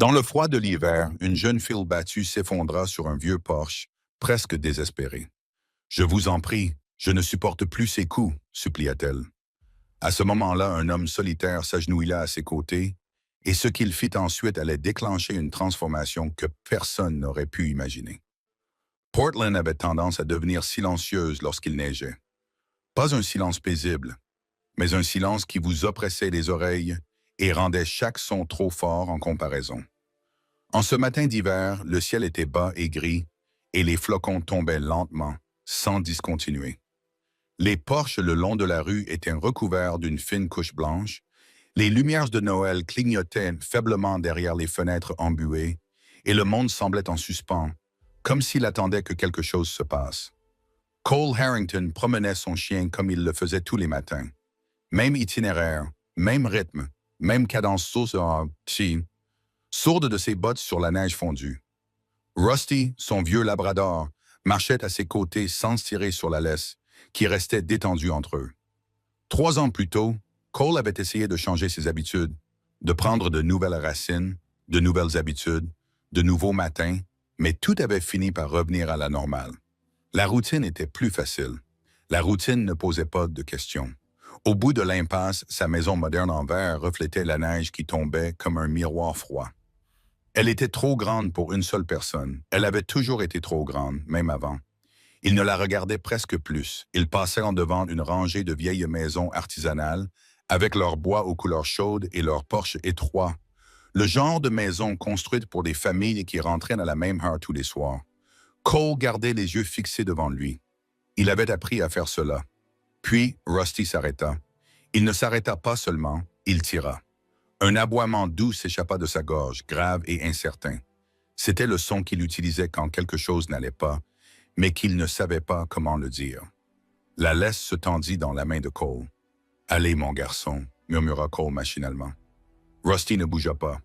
Dans le froid de l'hiver, une jeune fille battue s'effondra sur un vieux Porsche, presque désespérée. Je vous en prie, je ne supporte plus ces coups, supplia-t-elle. À ce moment-là, un homme solitaire s'agenouilla à ses côtés, et ce qu'il fit ensuite allait déclencher une transformation que personne n'aurait pu imaginer. Portland avait tendance à devenir silencieuse lorsqu'il neigeait. Pas un silence paisible, mais un silence qui vous oppressait les oreilles et rendait chaque son trop fort en comparaison. En ce matin d'hiver, le ciel était bas et gris, et les flocons tombaient lentement, sans discontinuer. Les porches le long de la rue étaient recouverts d'une fine couche blanche, les lumières de Noël clignotaient faiblement derrière les fenêtres embuées, et le monde semblait en suspens, comme s'il attendait que quelque chose se passe. Cole Harrington promenait son chien comme il le faisait tous les matins. Même itinéraire, même rythme, même cadence sourde de ses bottes sur la neige fondue. Rusty, son vieux labrador, marchait à ses côtés sans tirer sur la laisse, qui restait détendue entre eux. 3 ans plus tôt, Cole avait essayé de changer ses habitudes, de prendre de nouvelles racines, de nouvelles habitudes, de nouveaux matins, mais tout avait fini par revenir à la normale. La routine était plus facile. La routine ne posait pas de questions. Au bout de l'impasse, sa maison moderne en verre reflétait la neige qui tombait comme un miroir froid. Elle était trop grande pour une seule personne. Elle avait toujours été trop grande, même avant. Il ne la regardait presque plus. Il passait en devant une rangée de vieilles maisons artisanales, avec leurs bois aux couleurs chaudes et leurs porches étroits. Le genre de maison construite pour des familles qui rentraient à la même heure tous les soirs. Cole gardait les yeux fixés devant lui. Il avait appris à faire cela. Puis, Rusty s'arrêta. Il ne s'arrêta pas seulement, il tira. Un aboiement doux s'échappa de sa gorge, grave et incertain. C'était le son qu'il utilisait quand quelque chose n'allait pas, mais qu'il ne savait pas comment le dire. La laisse se tendit dans la main de Cole. « Allez, mon garçon », murmura Cole machinalement. Rusty ne bougea pas.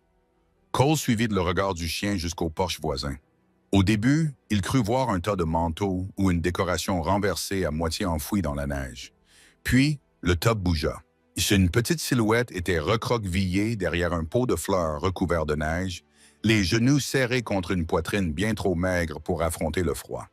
Cole suivit le regard du chien jusqu'au porche voisin. Au début, il crut voir un tas de manteaux ou une décoration renversée à moitié enfouie dans la neige. Puis, le top bougea. Une petite silhouette était recroquevillée derrière un pot de fleurs recouvert de neige, les genoux serrés contre une poitrine bien trop maigre pour affronter le froid.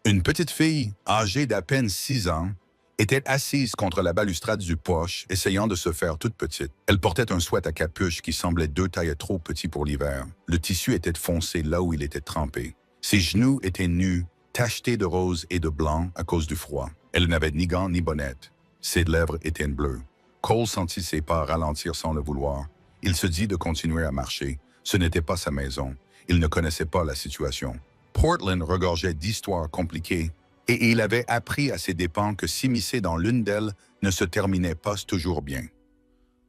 Une petite fille, âgée d'à peine 6 ans, était assise contre la balustrade du porche, essayant de se faire toute petite. Elle portait un sweat à capuche qui semblait 2 tailles trop petit pour l'hiver. Le tissu était foncé là où il était trempé. Ses genoux étaient nus, tachetés de rose et de blanc à cause du froid. Elle n'avait ni gants ni bonnette. Ses lèvres étaient bleues. Cole sentit ses pas ralentir sans le vouloir. Il se dit de continuer à marcher. Ce n'était pas sa maison. Il ne connaissait pas la situation. Portland regorgeait d'histoires compliquées, et il avait appris à ses dépens que s'immiscer dans l'une d'elles ne se terminait pas toujours bien.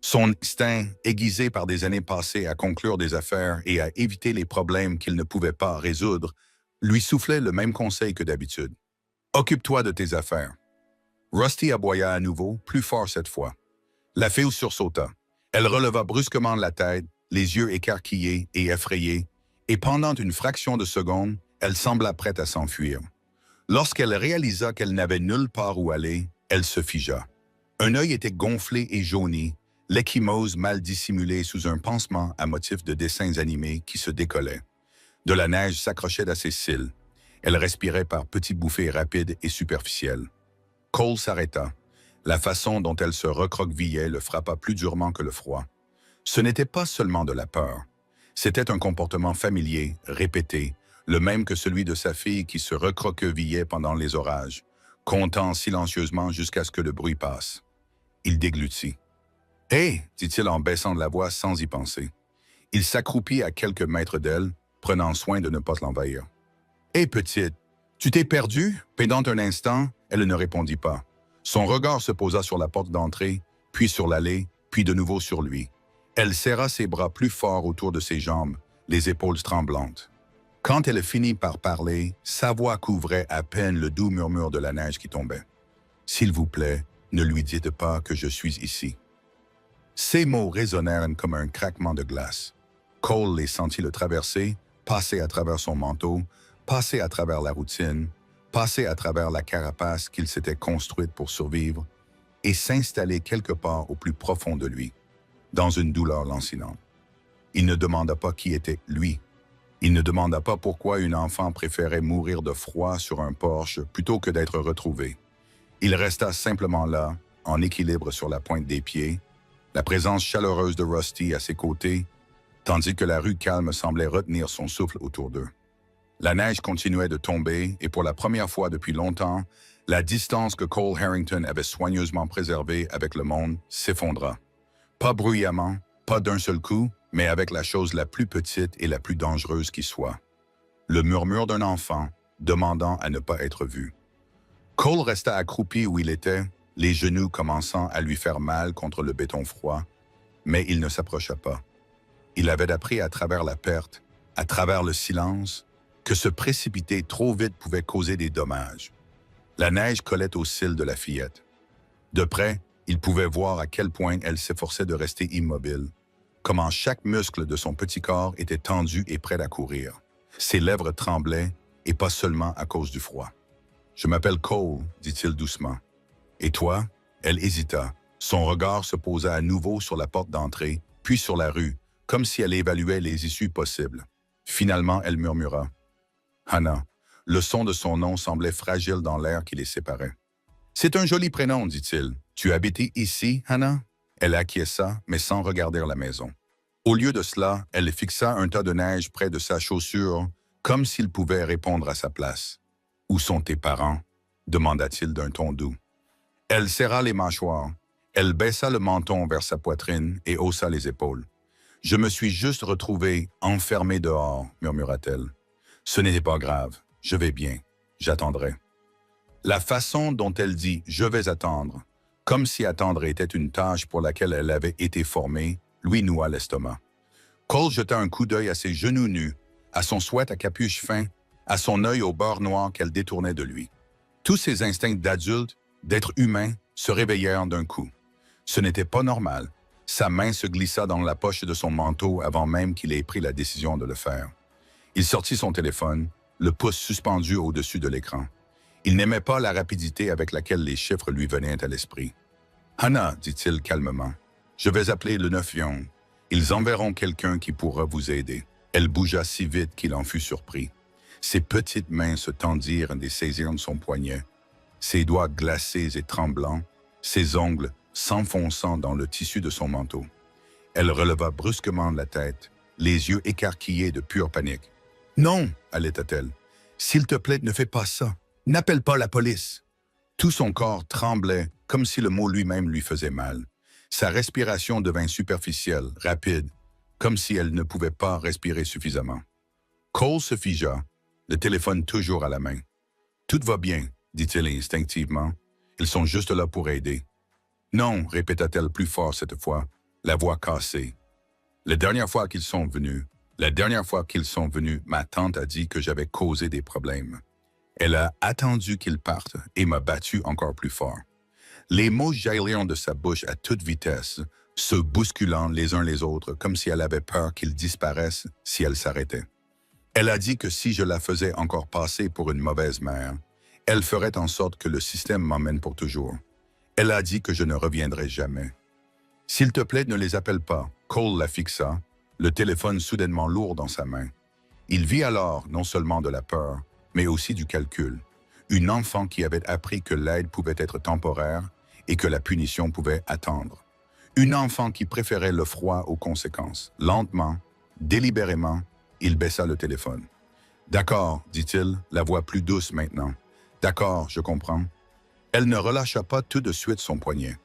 Son instinct, aiguisé par des années passées à conclure des affaires et à éviter les problèmes qu'il ne pouvait pas résoudre, lui soufflait le même conseil que d'habitude. « Occupe-toi de tes affaires. » Rusty aboya à nouveau, plus fort cette fois. La fille sursauta. Elle releva brusquement la tête, les yeux écarquillés et effrayés, et pendant une fraction de seconde, elle sembla prête à s'enfuir. Lorsqu'elle réalisa qu'elle n'avait nulle part où aller, elle se figea. Un œil était gonflé et jauni, l'ecchymose mal dissimulée sous un pansement à motif de dessins animés qui se décollait. De la neige s'accrochait à ses cils. Elle respirait par petites bouffées rapides et superficielles. Cole s'arrêta. La façon dont elle se recroquevillait le frappa plus durement que le froid. Ce n'était pas seulement de la peur. C'était un comportement familier, répété, le même que celui de sa fille qui se recroquevillait pendant les orages, comptant silencieusement jusqu'à ce que le bruit passe. Il déglutit. « Hé !» dit-il en baissant de la voix sans y penser. Il s'accroupit à quelques mètres d'elle, prenant soin de ne pas l'envahir. « Hé, petite, tu t'es perdue ?» Pendant un instant, elle ne répondit pas. Son regard se posa sur la porte d'entrée, puis sur l'allée, puis de nouveau sur lui. Elle serra ses bras plus fort autour de ses jambes, les épaules tremblantes. Quand elle finit par parler, sa voix couvrait à peine le doux murmure de la neige qui tombait. « S'il vous plaît, ne lui dites pas que je suis ici. » Ces mots résonnèrent comme un craquement de glace. Cole les sentit le traverser, passer à travers son manteau, passer à travers la routine, passer à travers la carapace qu'il s'était construite pour survivre et s'installer quelque part au plus profond de lui, dans une douleur lancinante. Il ne demanda pas qui était lui. Il ne demanda pas pourquoi une enfant préférait mourir de froid sur un porche plutôt que d'être retrouvée. Il resta simplement là, en équilibre sur la pointe des pieds, la présence chaleureuse de Rusty à ses côtés, tandis que la rue calme semblait retenir son souffle autour d'eux. La neige continuait de tomber et pour la première fois depuis longtemps, la distance que Cole Harrington avait soigneusement préservée avec le monde s'effondra. Pas bruyamment, pas d'un seul coup, mais avec la chose la plus petite et la plus dangereuse qui soit. Le murmure d'un enfant demandant à ne pas être vu. Cole resta accroupi où il était, les genoux commençant à lui faire mal contre le béton froid, mais il ne s'approcha pas. Il avait appris à travers la perte, à travers le silence, que se précipiter trop vite pouvait causer des dommages. La neige collait aux cils de la fillette. De près, il pouvait voir à quel point elle s'efforçait de rester immobile, comment chaque muscle de son petit corps était tendu et prêt à courir. Ses lèvres tremblaient, et pas seulement à cause du froid. « Je m'appelle Cole », dit-il doucement. « Et toi ?» Elle hésita. Son regard se posa à nouveau sur la porte d'entrée, puis sur la rue, comme si elle évaluait les issues possibles. Finalement, elle murmura. « Hannah ». Le son de son nom semblait fragile dans l'air qui les séparait. « C'est un joli prénom, dit-il. Tu habites ici, Hannah ?» Elle acquiesça, mais sans regarder la maison. Au lieu de cela, elle fixa un tas de neige près de sa chaussure, comme s'il pouvait répondre à sa place. « Où sont tes parents ?» demanda-t-il d'un ton doux. Elle serra les mâchoires. Elle baissa le menton vers sa poitrine et haussa les épaules. « Je me suis juste retrouvée enfermée dehors, murmura-t-elle. Ce n'était pas grave. Je vais bien. J'attendrai. » La façon dont elle dit « je vais attendre », comme si attendre était une tâche pour laquelle elle avait été formée, lui noua l'estomac. Cole jeta un coup d'œil à ses genoux nus, à son sweat à capuche fin, à son œil au beurre noir qu'elle détournait de lui. Tous ses instincts d'adulte, d'être humain, se réveillèrent d'un coup. Ce n'était pas normal. Sa main se glissa dans la poche de son manteau avant même qu'il ait pris la décision de le faire. Il sortit son téléphone, le pouce suspendu au-dessus de l'écran. Il n'aimait pas la rapidité avec laquelle les chiffres lui venaient à l'esprit. « Hannah, dit-il calmement, je vais appeler le 911. Ils enverront quelqu'un qui pourra vous aider. » Elle bougea si vite qu'il en fut surpris. Ses petites mains se tendirent et saisirent son poignet. Ses doigts glacés et tremblants, ses ongles s'enfonçant dans le tissu de son manteau. Elle releva brusquement la tête, les yeux écarquillés de pure panique. « Non !» allaita-t-elle. « S'il te plaît, ne fais pas ça. N'appelle pas la police. » Tout son corps tremblait, comme si le mot lui-même lui faisait mal. Sa respiration devint superficielle, rapide, comme si elle ne pouvait pas respirer suffisamment. Cole se figea, le téléphone toujours à la main. « Tout va bien, » dit-il instinctivement. « Ils sont juste là pour aider. »« Non, » répéta-t-elle plus fort cette fois, la voix cassée. « La dernière fois qu'ils sont venus, ma tante a dit que j'avais causé des problèmes. Elle a attendu qu'ils partent et m'a battu encore plus fort. » Les mots jaillirent de sa bouche à toute vitesse, se bousculant les uns les autres comme si elle avait peur qu'ils disparaissent si elle s'arrêtait. Elle a dit que si je la faisais encore passer pour une mauvaise mère, elle ferait en sorte que le système m'emmène pour toujours. Elle a dit que je ne reviendrai jamais. « S'il te plaît, ne les appelle pas. » Cole la fixa, le téléphone soudainement lourd dans sa main. Il vit alors non seulement de la peur, mais aussi du calcul. Une enfant qui avait appris que l'aide pouvait être temporaire et que la punition pouvait attendre. Une enfant qui préférait le froid aux conséquences. Lentement, délibérément, il baissa le téléphone. « D'accord, dit-il, la voix plus douce maintenant. « D'accord, je comprends. » Elle ne relâcha pas tout de suite son poignet.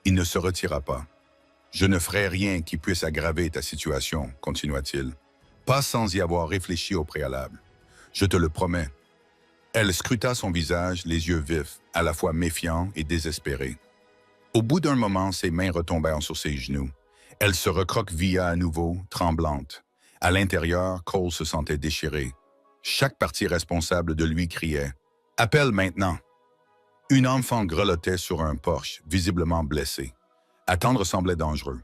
Il ne se retira pas. « Je ne ferai rien qui puisse aggraver ta situation, » continua-t-il. « Pas sans y avoir réfléchi au préalable. Je te le promets. » Elle scruta son visage, les yeux vifs, à la fois méfiants et désespérés. Au bout d'un moment, ses mains retombèrent sur ses genoux. Elle se recroquevilla à nouveau, tremblante. À l'intérieur, Cole se sentait déchiré. Chaque partie responsable de lui criait « Appelle maintenant !» Une enfant grelottait sur un porche, visiblement blessée. Attendre semblait dangereux.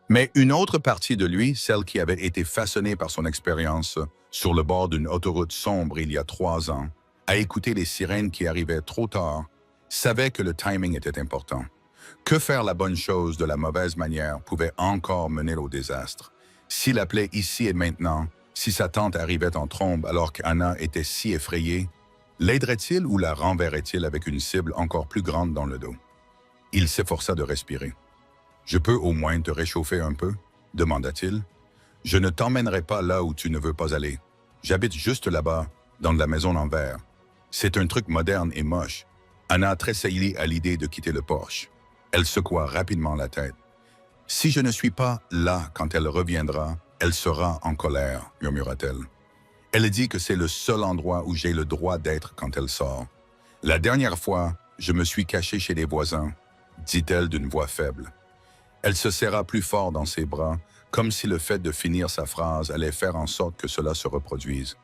Mais une autre partie de lui, celle qui avait été façonnée par son expérience sur le bord d'une autoroute sombre il y a 3 ans, à écouter les sirènes qui arrivaient trop tard, savait que le timing était important. Que faire la bonne chose de la mauvaise manière pouvait encore mener au désastre. S'il appelait ici et maintenant, si sa tante arrivait en trombe alors qu'Anna était si effrayée, l'aiderait-il ou la renverrait-il avec une cible encore plus grande dans le dos? Il s'efforça de respirer. « Je peux au moins te réchauffer un peu ?» demanda-t-il. « Je ne t'emmènerai pas là où tu ne veux pas aller. J'habite juste là-bas, dans la maison en verre. C'est un truc moderne et moche. » Anna tressaillit à l'idée de quitter le porche. Elle secoua rapidement la tête. « Si je ne suis pas là quand elle reviendra, elle sera en colère, » murmura-t-elle. Elle dit que c'est le seul endroit où j'ai le droit d'être quand elle sort. « La dernière fois, je me suis cachée chez les voisins, » dit-elle d'une voix faible. Elle se serra plus fort dans ses bras, comme si le fait de finir sa phrase allait faire en sorte que cela se reproduise.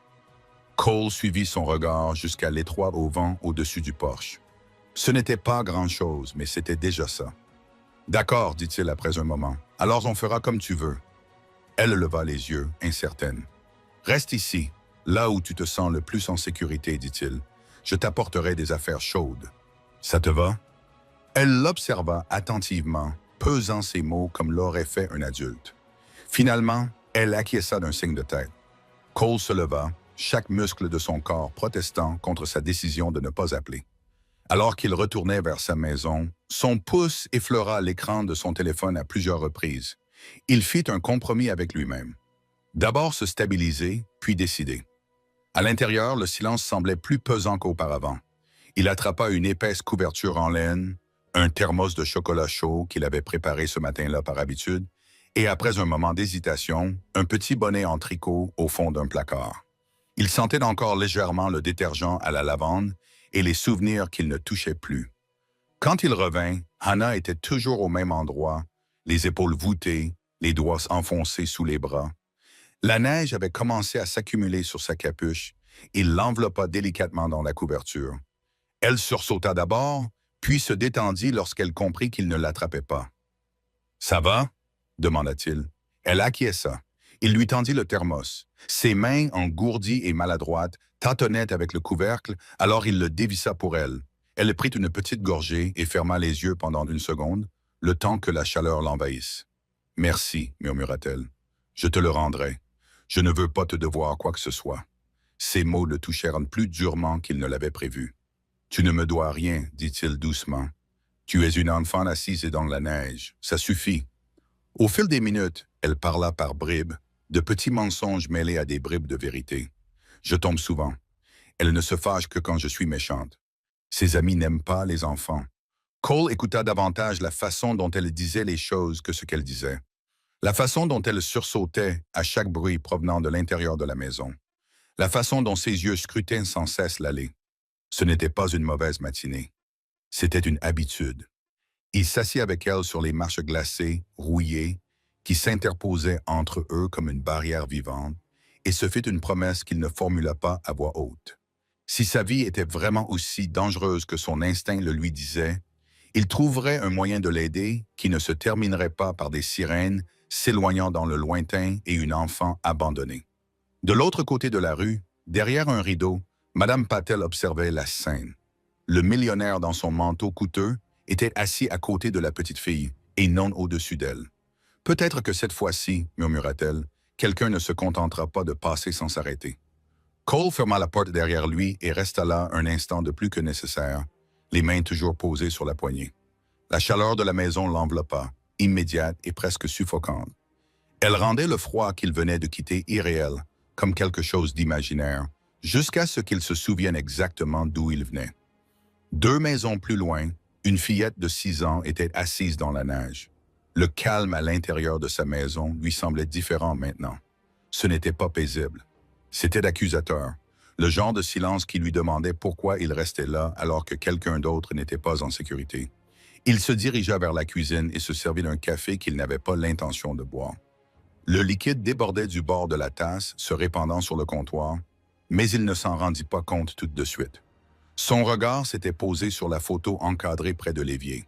Cole suivit son regard jusqu'à l'étroit auvent au-dessus du porche. Ce n'était pas grand-chose, mais c'était déjà ça. « D'accord, dit-il après un moment. « Alors on fera comme tu veux. » Elle leva les yeux, incertaine. « Reste ici, là où tu te sens le plus en sécurité, dit-il. Je t'apporterai des affaires chaudes. Ça te va? » Elle l'observa attentivement, pesant ses mots comme l'aurait fait un adulte. Finalement, elle acquiesça d'un signe de tête. Cole se leva, chaque muscle de son corps protestant contre sa décision de ne pas appeler. Alors qu'il retournait vers sa maison, son pouce effleura l'écran de son téléphone à plusieurs reprises. Il fit un compromis avec lui-même. D'abord se stabiliser, puis décider. À l'intérieur, le silence semblait plus pesant qu'auparavant. Il attrapa une épaisse couverture en laine, un thermos de chocolat chaud qu'il avait préparé ce matin-là par habitude, et après un moment d'hésitation, un petit bonnet en tricot au fond d'un placard. Il sentait encore légèrement le détergent à la lavande et les souvenirs qu'il ne touchait plus. Quand il revint, Hannah était toujours au même endroit, les épaules voûtées, les doigts enfoncés sous les bras. La neige avait commencé à s'accumuler sur sa capuche. Il l'enveloppa délicatement dans la couverture. Elle sursauta d'abord, puis se détendit lorsqu'elle comprit qu'il ne l'attrapait pas. « Ça va ?» demanda-t-il. Elle acquiesça. Il lui tendit le thermos. Ses mains, engourdies et maladroites, tâtonnaient avec le couvercle, alors il le dévissa pour elle. Elle prit une petite gorgée et ferma les yeux pendant une seconde, le temps que la chaleur l'envahisse. « Merci, murmura-t-elle. Je te le rendrai. Je ne veux pas te devoir quoi que ce soit. » Ces mots le touchèrent plus durement qu'il ne l'avait prévu. « Tu ne me dois rien, dit-il doucement. Tu es une enfant assise dans la neige. Ça suffit. » Au fil des minutes, elle parla par bribes, de petits mensonges mêlés à des bribes de vérité. « Je tombe souvent. Elle ne se fâche que quand je suis méchante. Ses amis n'aiment pas les enfants. » Cole écouta davantage la façon dont elle disait les choses que ce qu'elle disait. La façon dont elle sursautait à chaque bruit provenant de l'intérieur de la maison. La façon dont ses yeux scrutaient sans cesse l'allée. Ce n'était pas une mauvaise matinée. C'était une habitude. Il s'assit avec elle sur les marches glacées, rouillées, qui s'interposaient entre eux comme une barrière vivante, et se fit une promesse qu'il ne formula pas à voix haute. Si sa vie était vraiment aussi dangereuse que son instinct le lui disait, il trouverait un moyen de l'aider qui ne se terminerait pas par des sirènes s'éloignant dans le lointain et une enfant abandonnée. De l'autre côté de la rue, derrière un rideau, Madame Patel observait la scène. Le millionnaire dans son manteau coûteux était assis à côté de la petite fille et non au-dessus d'elle. « Peut-être que cette fois-ci, murmura-t-elle, quelqu'un ne se contentera pas de passer sans s'arrêter. » Cole ferma la porte derrière lui et resta là un instant de plus que nécessaire, les mains toujours posées sur la poignée. La chaleur de la maison l'enveloppa, immédiate et presque suffocante. Elle rendait le froid qu'il venait de quitter irréel, comme quelque chose d'imaginaire, jusqu'à ce qu'il se souvienne exactement d'où il venait. 2 maisons plus loin, une fillette de 6 ans était assise dans la neige. Le calme à l'intérieur de sa maison lui semblait différent maintenant. Ce n'était pas paisible. C'était accusateur, le genre de silence qui lui demandait pourquoi il restait là alors que quelqu'un d'autre n'était pas en sécurité. Il se dirigea vers la cuisine et se servit d'un café qu'il n'avait pas l'intention de boire. Le liquide débordait du bord de la tasse, se répandant sur le comptoir, mais il ne s'en rendit pas compte tout de suite. Son regard s'était posé sur la photo encadrée près de l'évier.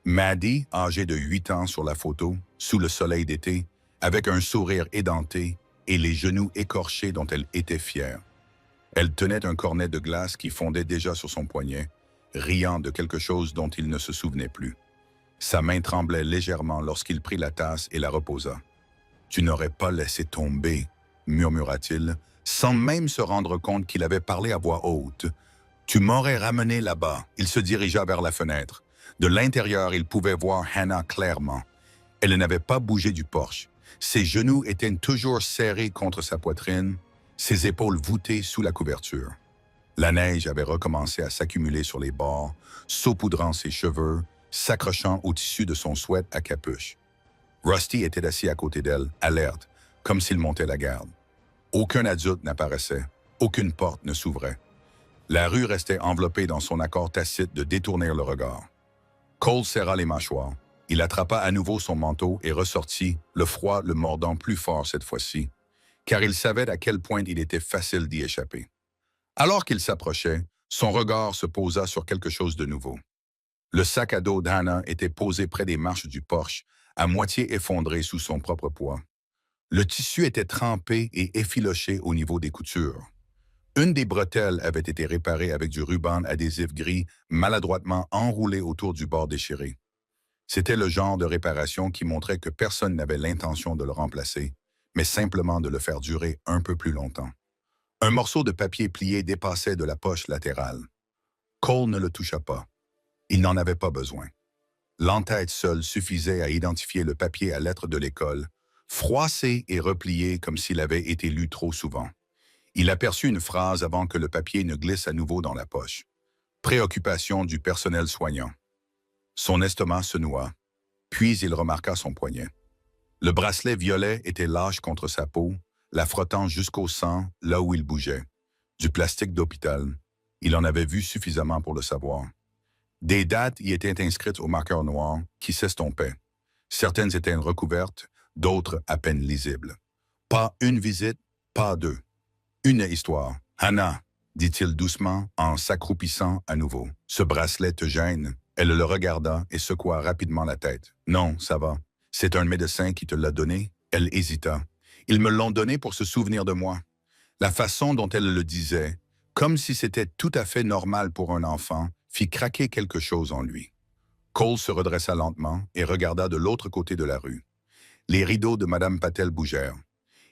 Maddie, âgée de 8 ans sur la photo, sous le soleil d'été, avec un sourire édenté et les genoux écorchés dont elle était fière. Elle tenait un cornet de glace qui fondait déjà sur son poignet, riant de quelque chose dont il ne se souvenait plus. Sa main tremblait légèrement lorsqu'il prit la tasse et la reposa. « Tu n'aurais pas laissé tomber, » murmura-t-il, sans même se rendre compte qu'il avait parlé à voix haute. « Tu m'aurais ramené là-bas. » Il se dirigea vers la fenêtre. De l'intérieur, il pouvait voir Hannah clairement. Elle n'avait pas bougé du porche. Ses genoux étaient toujours serrés contre sa poitrine, ses épaules voûtées sous la couverture. La neige avait recommencé à s'accumuler sur les bords, saupoudrant ses cheveux, s'accrochant au tissu de son sweat à capuche. Rusty était assis à côté d'elle, alerte, comme s'il montait la garde. Aucun adulte n'apparaissait, aucune porte ne s'ouvrait. La rue restait enveloppée dans son accord tacite de détourner le regard. Cole serra les mâchoires. Il attrapa à nouveau son manteau et ressortit, le froid le mordant plus fort cette fois-ci, car il savait à quel point il était facile d'y échapper. Alors qu'il s'approchait, son regard se posa sur quelque chose de nouveau. Le sac à dos d'Hannah était posé près des marches du porche, à moitié effondré sous son propre poids. Le tissu était trempé et effiloché au niveau des coutures. Une des bretelles avait été réparée avec du ruban adhésif gris maladroitement enroulé autour du bord déchiré. C'était le genre de réparation qui montrait que personne n'avait l'intention de le remplacer, mais simplement de le faire durer un peu plus longtemps. Un morceau de papier plié dépassait de la poche latérale. Cole ne le toucha pas. Il n'en avait pas besoin. L'entête seule suffisait à identifier le papier à lettres de l'école, froissé et replié comme s'il avait été lu trop souvent. Il aperçut une phrase avant que le papier ne glisse à nouveau dans la poche. Préoccupation du personnel soignant. Son estomac se noua, puis il remarqua son poignet. Le bracelet violet était lâche contre sa peau, la frottant jusqu'au sang là où il bougeait. Du plastique d'hôpital. Il en avait vu suffisamment pour le savoir. Des dates y étaient inscrites au marqueur noir qui s'estompaient. Certaines étaient recouvertes, d'autres à peine lisibles. Pas une visite, pas deux. Une histoire. « Hannah, » dit-il doucement en s'accroupissant à nouveau. « Ce bracelet te gêne ?» Elle le regarda et secoua rapidement la tête. « Non, ça va. C'est un médecin qui te l'a donné ?» Elle hésita. « Ils me l'ont donné pour se souvenir de moi. » La façon dont elle le disait, comme si c'était tout à fait normal pour un enfant, fit craquer quelque chose en lui. Cole se redressa lentement et regarda de l'autre côté de la rue. Les rideaux de Madame Patel bougèrent.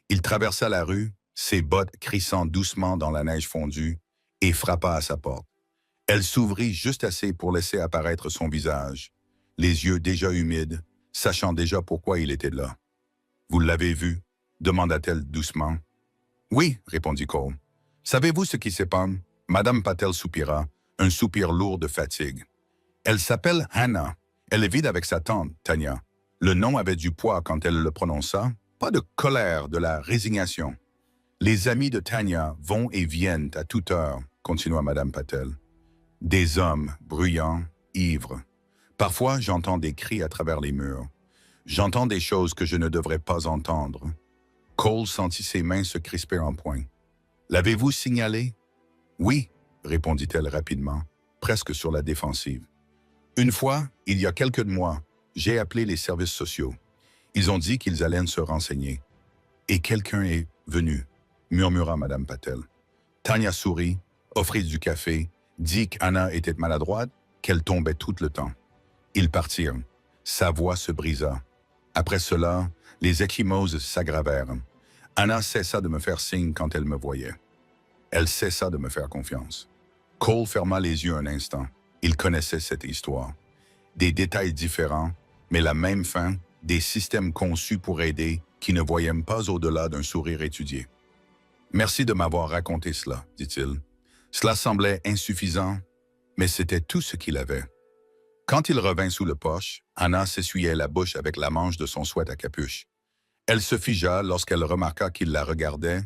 Il traversa la rue, ses bottes crissant doucement dans la neige fondue, et frappa à sa porte. Elle s'ouvrit juste assez pour laisser apparaître son visage, les yeux déjà humides, sachant déjà pourquoi il était là. « Vous l'avez vu ?» demanda-t-elle doucement. « Oui, » répondit Cole. « Savez-vous ce qui s'est passé ?» Madame Patel soupira, un soupir lourd de fatigue. « Elle s'appelle Hannah. Elle est vide avec sa tante, Tanya. » Le nom avait du poids quand elle le prononça, pas de colère, de la résignation. « Les amis de Tanya vont et viennent à toute heure, » continua Madame Patel. « Des hommes bruyants, ivres. Parfois, j'entends des cris à travers les murs. J'entends des choses que je ne devrais pas entendre. » Cole sentit ses mains se crisper en poing. « L'avez-vous signalé? »« Oui, » répondit-elle rapidement, presque sur la défensive. « Une fois, il y a quelques mois, j'ai appelé les services sociaux. Ils ont dit qu'ils allaient se renseigner. Et quelqu'un est venu, » murmura Madame Patel. Tanya sourit, offrit du café, dit qu'Anna était maladroite, qu'elle tombait tout le temps. Ils partirent. Sa voix se brisa. Après cela, les ecchymoses s'aggravèrent. Anna cessa de me faire signe quand elle me voyait. Elle cessa de me faire confiance. Cole ferma les yeux un instant. Il connaissait cette histoire. Des détails différents, mais la même fin, des systèmes conçus pour aider qui ne voyaient pas au-delà d'un sourire étudié. « Merci de m'avoir raconté cela, » dit-il. Cela semblait insuffisant, mais c'était tout ce qu'il avait. Quand il revint sous le porche, Hannah s'essuyait la bouche avec la manche de son sweat à capuche. Elle se figea lorsqu'elle remarqua qu'il la regardait,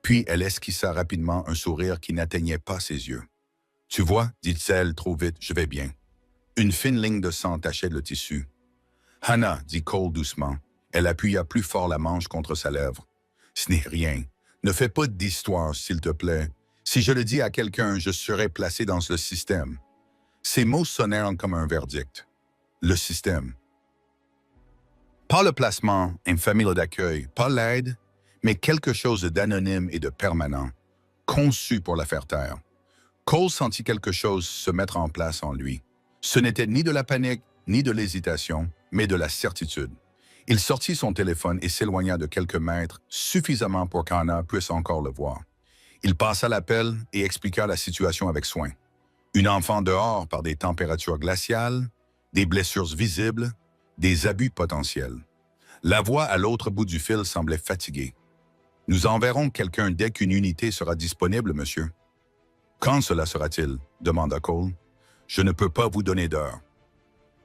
puis elle esquissa rapidement un sourire qui n'atteignait pas ses yeux. « Tu vois, dit-elle trop vite, je vais bien. » Une fine ligne de sang tachait le tissu. « Hannah, dit Cole doucement. » Elle appuya plus fort la manche contre sa lèvre. « Ce n'est rien. Ne fais pas d'histoire, s'il te plaît. Si je le dis à quelqu'un, je serai placé dans ce système. » Ces mots sonnèrent comme un verdict. Le système. Pas le placement, une famille d'accueil, pas l'aide, mais quelque chose d'anonyme et de permanent, conçu pour la faire taire. Cole sentit quelque chose se mettre en place en lui. Ce n'était ni de la panique, ni de l'hésitation, mais de la certitude. Il sortit son téléphone et s'éloigna de quelques mètres, suffisamment pour qu'Anna puisse encore le voir. Il passa l'appel et expliqua la situation avec soin. Une enfant dehors par des températures glaciales, des blessures visibles, des abus potentiels. La voix à l'autre bout du fil semblait fatiguée. « Nous enverrons quelqu'un dès qu'une unité sera disponible, monsieur. »« Quand cela sera-t-il » demanda Cole. « Je ne peux pas vous donner d'heure. »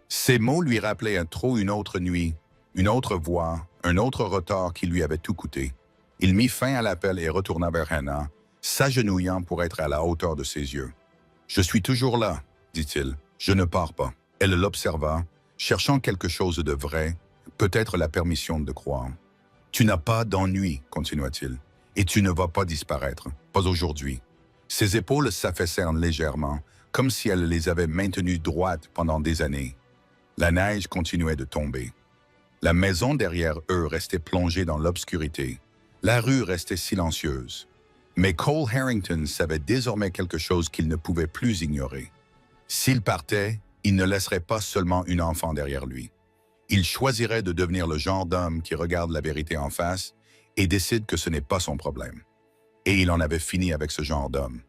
Ces mots lui rappelaient trop une autre nuit, une autre voix, un autre retard qui lui avait tout coûté. Il mit fin à l'appel et retourna vers Hannah, s'agenouillant pour être à la hauteur de ses yeux. « Je suis toujours là, dit-il. Je ne pars pas. » Elle l'observa, cherchant quelque chose de vrai, peut-être la permission de croire. « Tu n'as pas d'ennui, continua-t-il, et tu ne vas pas disparaître, pas aujourd'hui. » Ses épaules s'affaissèrent légèrement, comme si elle les avait maintenues droites pendant des années. La neige continuait de tomber. La maison derrière eux restait plongée dans l'obscurité. La rue restait silencieuse. Mais Cole Harrington savait désormais quelque chose qu'il ne pouvait plus ignorer. S'il partait, il ne laisserait pas seulement une enfant derrière lui. Il choisirait de devenir le genre d'homme qui regarde la vérité en face et décide que ce n'est pas son problème. Et il en avait fini avec ce genre d'homme.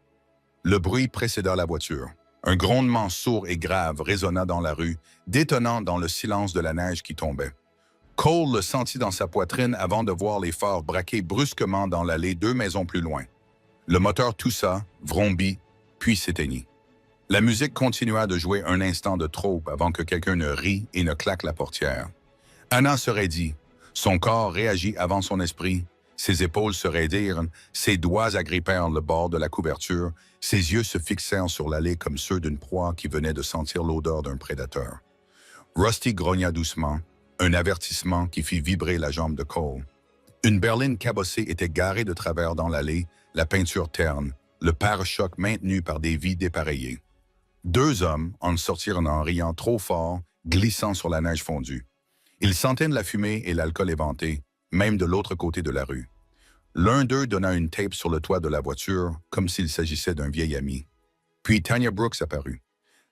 Le bruit précéda la voiture. Un grondement sourd et grave résonna dans la rue, détonnant dans le silence de la neige qui tombait. Cole le sentit dans sa poitrine avant de voir les phares braquer brusquement dans l'allée 2 maisons plus loin. Le moteur toussa, vrombit, puis s'éteignit. La musique continua de jouer un instant de trop avant que quelqu'un ne rie et ne claque la portière. Anna se raidit. Son corps réagit avant son esprit. Ses épaules se raidirent, ses doigts agrippèrent le bord de la couverture, ses yeux se fixèrent sur l'allée comme ceux d'une proie qui venait de sentir l'odeur d'un prédateur. Rusty grogna doucement, un avertissement qui fit vibrer la jambe de Cole. Une berline cabossée était garée de travers dans l'allée, la peinture terne, le pare-choc maintenu par des vies dépareillées. 2 hommes en sortirent en riant trop fort, glissant sur la neige fondue. Ils sentaient la fumée et l'alcool éventé, même de l'autre côté de la rue. L'un d'eux donna une tape sur le toit de la voiture, comme s'il s'agissait d'un vieil ami. Puis Tanya Brooks apparut.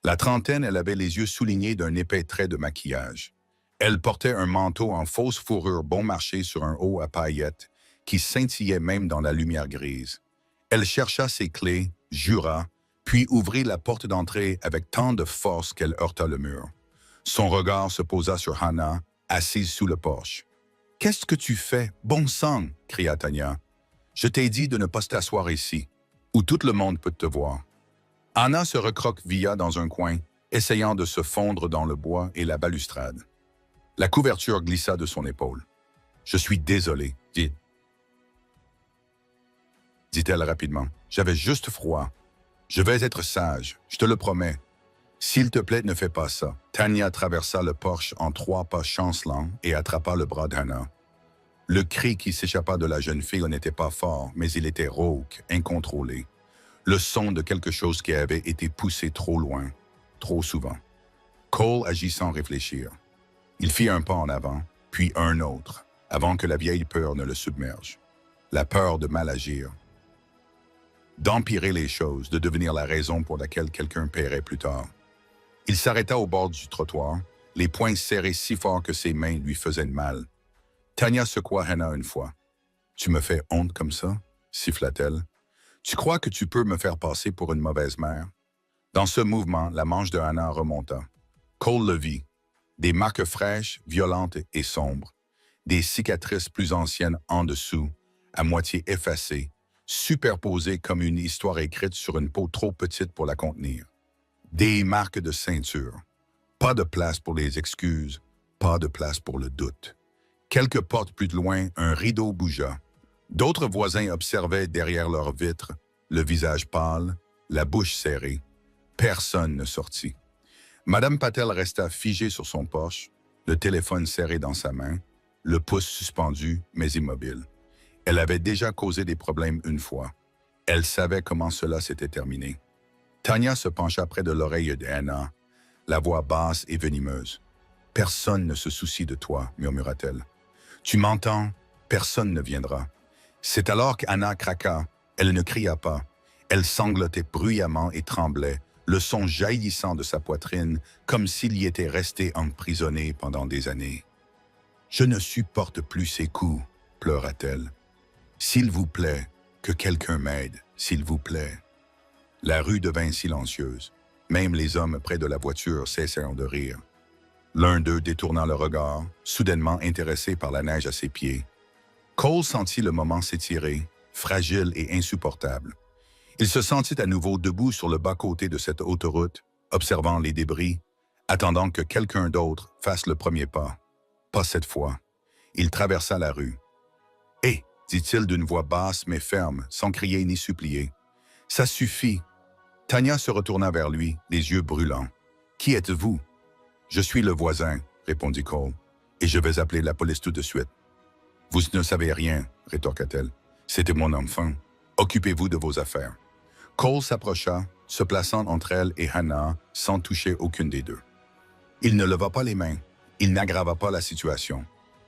La trentaine, elle avait les yeux soulignés d'un épais trait de maquillage. Elle portait un manteau en fausse fourrure bon marché sur un haut à paillettes, qui scintillait même dans la lumière grise. Elle chercha ses clés, jura, puis ouvrit la porte d'entrée avec tant de force qu'elle heurta le mur. Son regard se posa sur Hannah, assise sous le porche. « Qu'est-ce que tu fais, bon sang » cria Tanya. « Je t'ai dit de ne pas t'asseoir ici, où tout le monde peut te voir. » Anna se recroquevilla dans un coin, essayant de se fondre dans le bois et la balustrade. La couverture glissa de son épaule. « Je suis désolé, dit-elle rapidement. « J'avais juste froid. Je vais être sage, je te le promets. S'il te plaît, ne fais pas ça. » Tanya traversa le porche en 3 pas chancelants et attrapa le bras d'Anna. Le cri qui s'échappa de la jeune fille n'était pas fort, mais il était rauque, incontrôlé. Le son de quelque chose qui avait été poussé trop loin, trop souvent. Cole agit sans réfléchir. Il fit un pas en avant, puis un autre, avant que la vieille peur ne le submerge. La peur de mal agir. D'empirer les choses, de devenir la raison pour laquelle quelqu'un paierait plus tard. Il s'arrêta au bord du trottoir, les poings serrés si fort que ses mains lui faisaient mal. Tanya secoua Hannah une fois. « Tu me fais honte comme ça ?» siffla-t-elle. « Tu crois que tu peux me faire passer pour une mauvaise mère? » Dans ce mouvement, la manche de Hannah remonta. Cole le vit. Des marques fraîches, violentes et sombres. Des cicatrices plus anciennes en dessous, à moitié effacées, superposées comme une histoire écrite sur une peau trop petite pour la contenir. Des marques de ceinture. Pas de place pour les excuses, pas de place pour le doute. Quelques portes plus loin, un rideau bougea. D'autres voisins observaient derrière leurs vitres, le visage pâle, la bouche serrée. Personne ne sortit. Madame Patel resta figée sur son porche, le téléphone serré dans sa main, le pouce suspendu, mais immobile. Elle avait déjà causé des problèmes une fois. Elle savait comment cela s'était terminé. Tanya se pencha près de l'oreille d'Anna, la voix basse et venimeuse. « Personne ne se soucie de toi, murmura-t-elle. Tu m'entends? Personne ne viendra. » C'est alors qu'Anna craqua. Elle ne cria pas. Elle sanglotait bruyamment et tremblait, le son jaillissant de sa poitrine comme s'il y était resté emprisonné pendant des années. « Je ne supporte plus ces coups, pleura-t-elle. S'il vous plaît, que quelqu'un m'aide, s'il vous plaît. » La rue devint silencieuse. Même les hommes près de la voiture cessèrent de rire. L'un d'eux détourna le regard, soudainement intéressé par la neige à ses pieds. Cole sentit le moment s'étirer, fragile et insupportable. Il se sentit à nouveau debout sur le bas-côté de cette autoroute, observant les débris, attendant que quelqu'un d'autre fasse le premier pas. Pas cette fois. Il traversa la rue. « Hé !» dit-il d'une voix basse mais ferme, sans crier ni supplier. « Ça suffit !» Tanya se retourna vers lui, les yeux brûlants. « Qui êtes-vous »« Je suis le voisin, » répondit Cole, « et je vais appeler la police tout de suite. »« Vous ne savez rien, » rétorqua-t-elle. « C'était mon enfant. Occupez-vous de vos affaires. » Cole s'approcha, se plaçant entre elle et Hannah sans toucher aucune des deux. Il ne leva pas les mains, il n'aggrava pas la situation.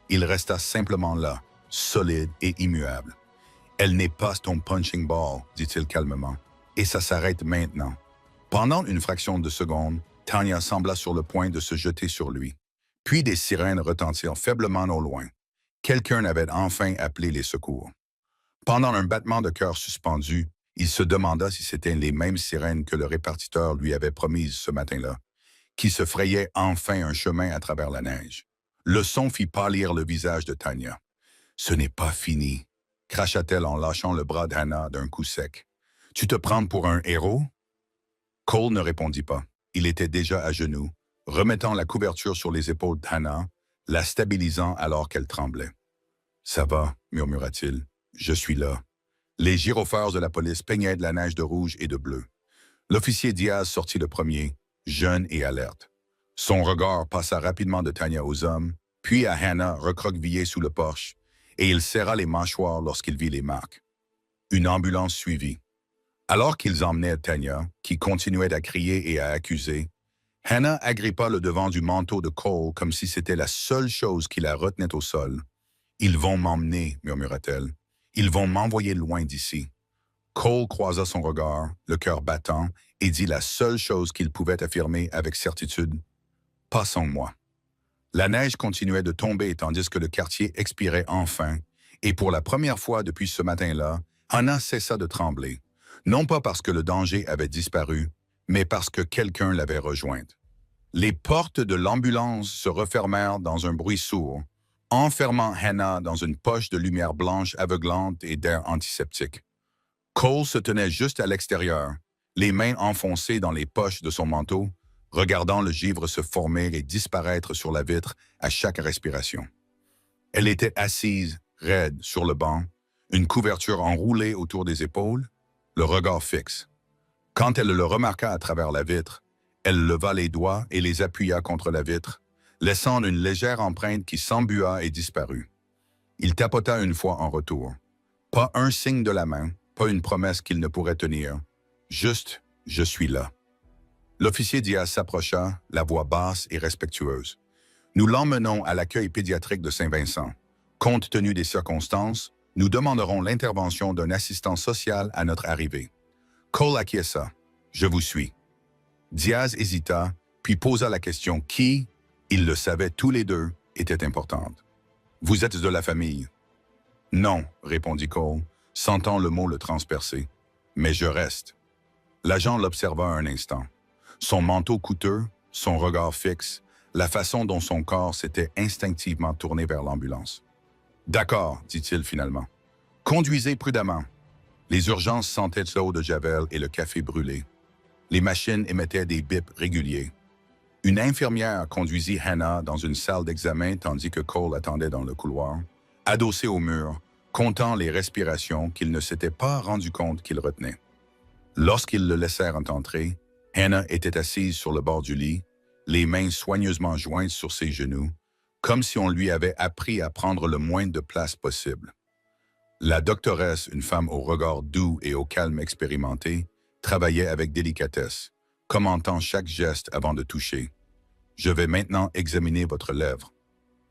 Il resta simplement là, solide et immuable. « Elle n'est pas ton punching ball, » dit-il calmement, « et ça s'arrête maintenant. » Pendant une fraction de seconde, Tanya sembla sur le point de se jeter sur lui. Puis des sirènes retentirent faiblement au loin. Quelqu'un avait enfin appelé les secours. Pendant un battement de cœur suspendu, il se demanda si c'étaient les mêmes sirènes que le répartiteur lui avait promises ce matin-là, qui se frayaient enfin un chemin à travers la neige. Le son fit pâlir le visage de Tanya. « Ce n'est pas fini », cracha-t-elle en lâchant le bras d'Hannah d'un coup sec. « Tu te prends pour un héros ?» Cole ne répondit pas. Il était déjà à genoux, remettant la couverture sur les épaules d'Hannah, la stabilisant alors qu'elle tremblait. « Ça va, » murmura-t-il. « Je suis là. » Les gyrophares de la police peignaient de la neige de rouge et de bleu. L'officier Diaz sortit le premier, jeune et alerte. Son regard passa rapidement de Tanya aux hommes, puis à Hannah recroquevillée sous le porche, et il serra les mâchoires lorsqu'il vit les marques. Une ambulance suivit. Alors qu'ils emmenaient Tanya, qui continuait à crier et à accuser, Hannah agrippa le devant du manteau de Cole comme si c'était la seule chose qui la retenait au sol. « Ils vont m'emmener, » murmura-t-elle. « Ils vont m'envoyer loin d'ici. » Cole croisa son regard, le cœur battant, et dit la seule chose qu'il pouvait affirmer avec certitude. « Passons-moi. » La neige continuait de tomber tandis que le quartier expirait enfin, et pour la première fois depuis ce matin-là, Hannah cessa de trembler, non pas parce que le danger avait disparu, mais parce que quelqu'un l'avait rejointe. Les portes de l'ambulance se refermèrent dans un bruit sourd, enfermant Hannah dans une poche de lumière blanche aveuglante et d'air antiseptique. Cole se tenait juste à l'extérieur, les mains enfoncées dans les poches de son manteau, regardant le givre se former et disparaître sur la vitre à chaque respiration. Elle était assise, raide, sur le banc, une couverture enroulée autour des épaules, le regard fixe. Quand elle le remarqua à travers la vitre, elle leva les doigts et les appuya contre la vitre, laissant une légère empreinte qui s'embua et disparut. Il tapota une fois en retour. Pas un signe de la main, pas une promesse qu'il ne pourrait tenir. Juste, je suis là. L'officier Diaz s'approcha, la voix basse et respectueuse. Nous l'emmenons à l'accueil pédiatrique de Saint-Vincent. Compte tenu des circonstances, nous demanderons l'intervention d'un assistant social à notre arrivée. Cole acquiesça. Je vous suis. Diaz hésita, puis posa la question qui, ils le savaient tous les deux, était importante. Vous êtes de la famille. Non, répondit Cole, sentant le mot le transpercer. Mais je reste. L'agent l'observa un instant. Son manteau coûteux, son regard fixe, la façon dont son corps s'était instinctivement tourné vers l'ambulance. D'accord, dit-il finalement. Conduisez prudemment. Les urgences sentaient l'eau de Javel et le café brûlé. Les machines émettaient des bips réguliers. Une infirmière conduisit Hannah dans une salle d'examen tandis que Cole attendait dans le couloir, adossé au mur, comptant les respirations qu'il ne s'était pas rendu compte qu'il retenait. Lorsqu'ils le laissèrent entrer, Hannah était assise sur le bord du lit, les mains soigneusement jointes sur ses genoux, comme si on lui avait appris à prendre le moins de place possible. La doctoresse, une femme au regard doux et au calme expérimenté, travaillait avec délicatesse, commentant chaque geste avant de toucher. « Je vais maintenant examiner votre lèvre.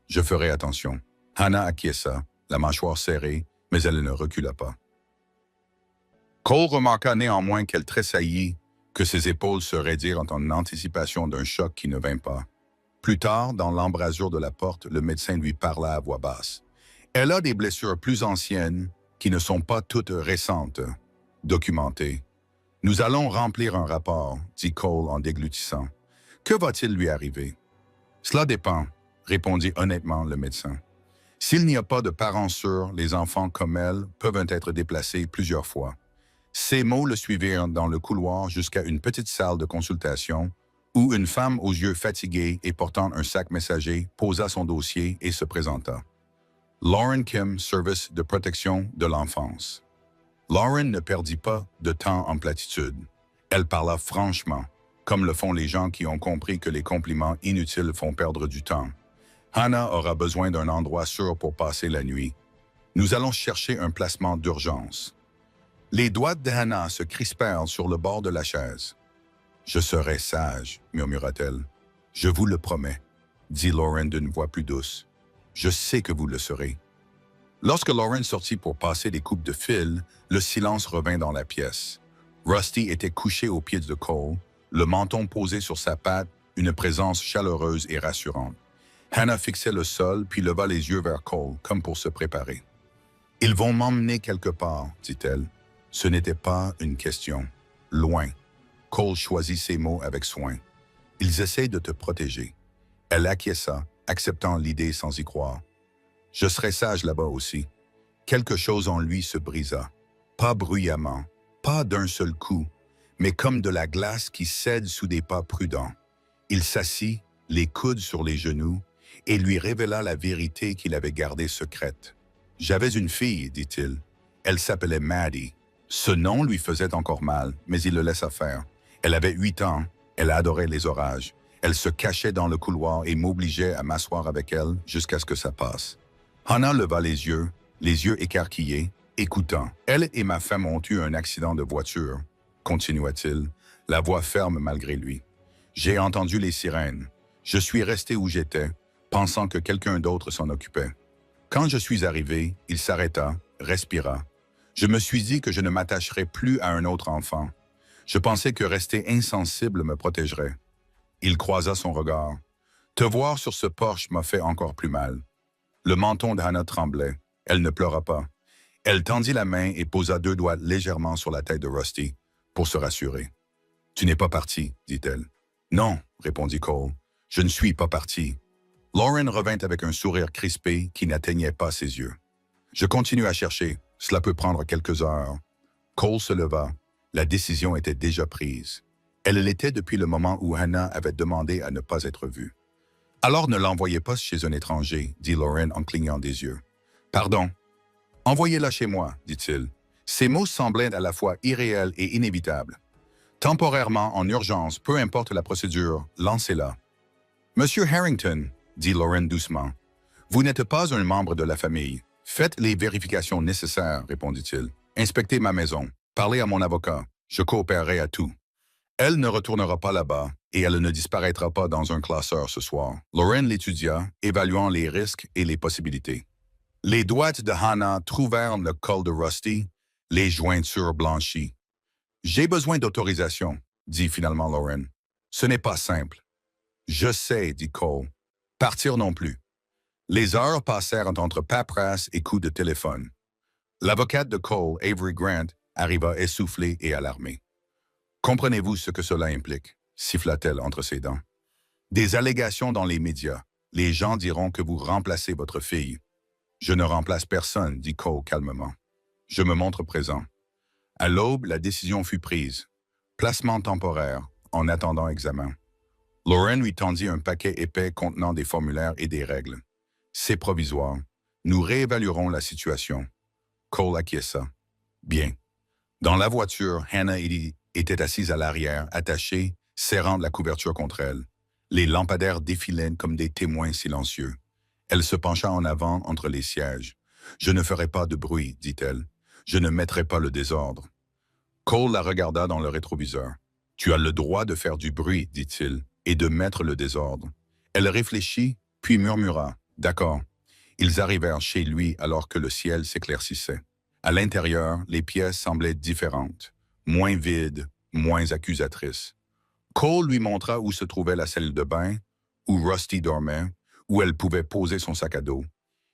Je ferai attention. » Hannah acquiesça, la mâchoire serrée, mais elle ne recula pas. Cole remarqua néanmoins qu'elle tressaillit, que ses épaules se raidirent en anticipation d'un choc qui ne vint pas. Plus tard, dans l'embrasure de la porte, le médecin lui parla à voix basse. « Elle a des blessures plus anciennes qui ne sont pas toutes récentes, documentées. Nous allons remplir un rapport, dit Cole en déglutissant. Que va-t-il lui arriver? Cela dépend, répondit honnêtement le médecin. S'il n'y a pas de parents sûrs, les enfants comme elle peuvent être déplacés plusieurs fois. Ces mots le suivirent dans le couloir jusqu'à une petite salle de consultation où une femme aux yeux fatigués et portant un sac messager posa son dossier et se présenta. Lauren Kim, Service de protection de l'enfance. Lauren ne perdit pas de temps en platitude. Elle parla franchement, comme le font les gens qui ont compris que les compliments inutiles font perdre du temps. Hannah aura besoin d'un endroit sûr pour passer la nuit. Nous allons chercher un placement d'urgence. Les doigts de Hannah se crispèrent sur le bord de la chaise. « Je serai sage, murmura-t-elle. « Je vous le promets, dit Lauren d'une voix plus douce. « Je sais que vous le serez. » Lorsque Lauren sortit pour passer des coupes de fil, le silence revint dans la pièce. Rusty était couché aux pieds de Cole, le menton posé sur sa patte, une présence chaleureuse et rassurante. Hannah fixait le sol puis leva les yeux vers Cole, comme pour se préparer. « Ils vont m'emmener quelque part, dit-elle. Ce n'était pas une question. Loin. Cole choisit ses mots avec soin. Ils essayent de te protéger. Elle acquiesça, acceptant l'idée sans y croire. Je serai sage là-bas aussi. Quelque chose en lui se brisa. Pas bruyamment, pas d'un seul coup, mais comme de la glace qui cède sous des pas prudents. Il s'assit, les coudes sur les genoux, et lui révéla la vérité qu'il avait gardée secrète. « J'avais une fille, dit-il. Elle s'appelait Maddie. Ce nom lui faisait encore mal, mais il le laissa faire. Elle avait 8 ans, elle adorait les orages. Elle se cachait dans le couloir et m'obligeait à m'asseoir avec elle jusqu'à ce que ça passe. Hannah leva les yeux écarquillés, écoutant. « Elle et ma femme ont eu un accident de voiture, continua-t-il, la voix ferme malgré lui. J'ai entendu les sirènes. Je suis resté où j'étais, pensant que quelqu'un d'autre s'en occupait. Quand je suis arrivé, il s'arrêta, respira. Je me suis dit que je ne m'attacherais plus à un autre enfant. Je pensais que rester insensible me protégerait. Il croisa son regard. Te voir sur ce porche m'a fait encore plus mal. Le menton de Hannah tremblait. Elle ne pleura pas. Elle tendit la main et posa 2 doigts légèrement sur la tête de Rusty, pour se rassurer. « Tu n'es pas parti, dit-elle. »« Non, répondit Cole. Je ne suis pas parti. » Lauren revint avec un sourire crispé qui n'atteignait pas ses yeux. « Je continue à chercher. Cela peut prendre quelques heures. » Cole se leva. La décision était déjà prise. Elle l'était depuis le moment où Hannah avait demandé à ne pas être vue. « Alors ne l'envoyez pas chez un étranger, dit Lauren en clignant des yeux. « Pardon. Envoyez-la chez moi, dit-il. » Ces mots semblaient à la fois irréels et inévitables. Temporairement, en urgence, peu importe la procédure, lancez-la. « Monsieur Harrington, dit Lauren doucement, vous n'êtes pas un membre de la famille. Faites les vérifications nécessaires, répondit-il. Inspectez ma maison. Parlez à mon avocat. Je coopérerai à tout. Elle ne retournera pas là-bas et elle ne disparaîtra pas dans un classeur ce soir. Lauren l'étudia, évaluant les risques et les possibilités. Les doigts de Hannah trouvèrent le col de Rusty, les jointures blanchies. « J'ai besoin d'autorisation, dit finalement Lauren. Ce n'est pas simple. Je sais, dit Cole. Partir non plus. Les heures passèrent entre paperasse et coups de téléphone. L'avocate de Cole, Avery Grant, arriva essoufflée et alarmée. « Comprenez-vous ce que cela implique ?» siffla-t-elle entre ses dents. « Des allégations dans les médias. Les gens diront que vous remplacez votre fille. »« Je ne remplace personne, dit Cole calmement. Je me montre présent. » À l'aube, la décision fut prise. Placement temporaire, en attendant examen. Lauren lui tendit un paquet épais contenant des formulaires et des règles. « C'est provisoire. Nous réévaluerons la situation. » Cole acquiesça. « Bien. » Dans la voiture, Hannah était assise à l'arrière, attachée, serrant la couverture contre elle. Les lampadaires défilaient comme des témoins silencieux. Elle se pencha en avant entre les sièges. « Je ne ferai pas de bruit, dit-elle. Je ne mettrai pas le désordre. » Cole la regarda dans le rétroviseur. « Tu as le droit de faire du bruit, dit-il, et de mettre le désordre. » Elle réfléchit, puis murmura. « D'accord. » Ils arrivèrent chez lui alors que le ciel s'éclaircissait. À l'intérieur, les pièces semblaient différentes, moins vides, moins accusatrice. Cole lui montra où se trouvait la salle de bain, où Rusty dormait, où elle pouvait poser son sac à dos.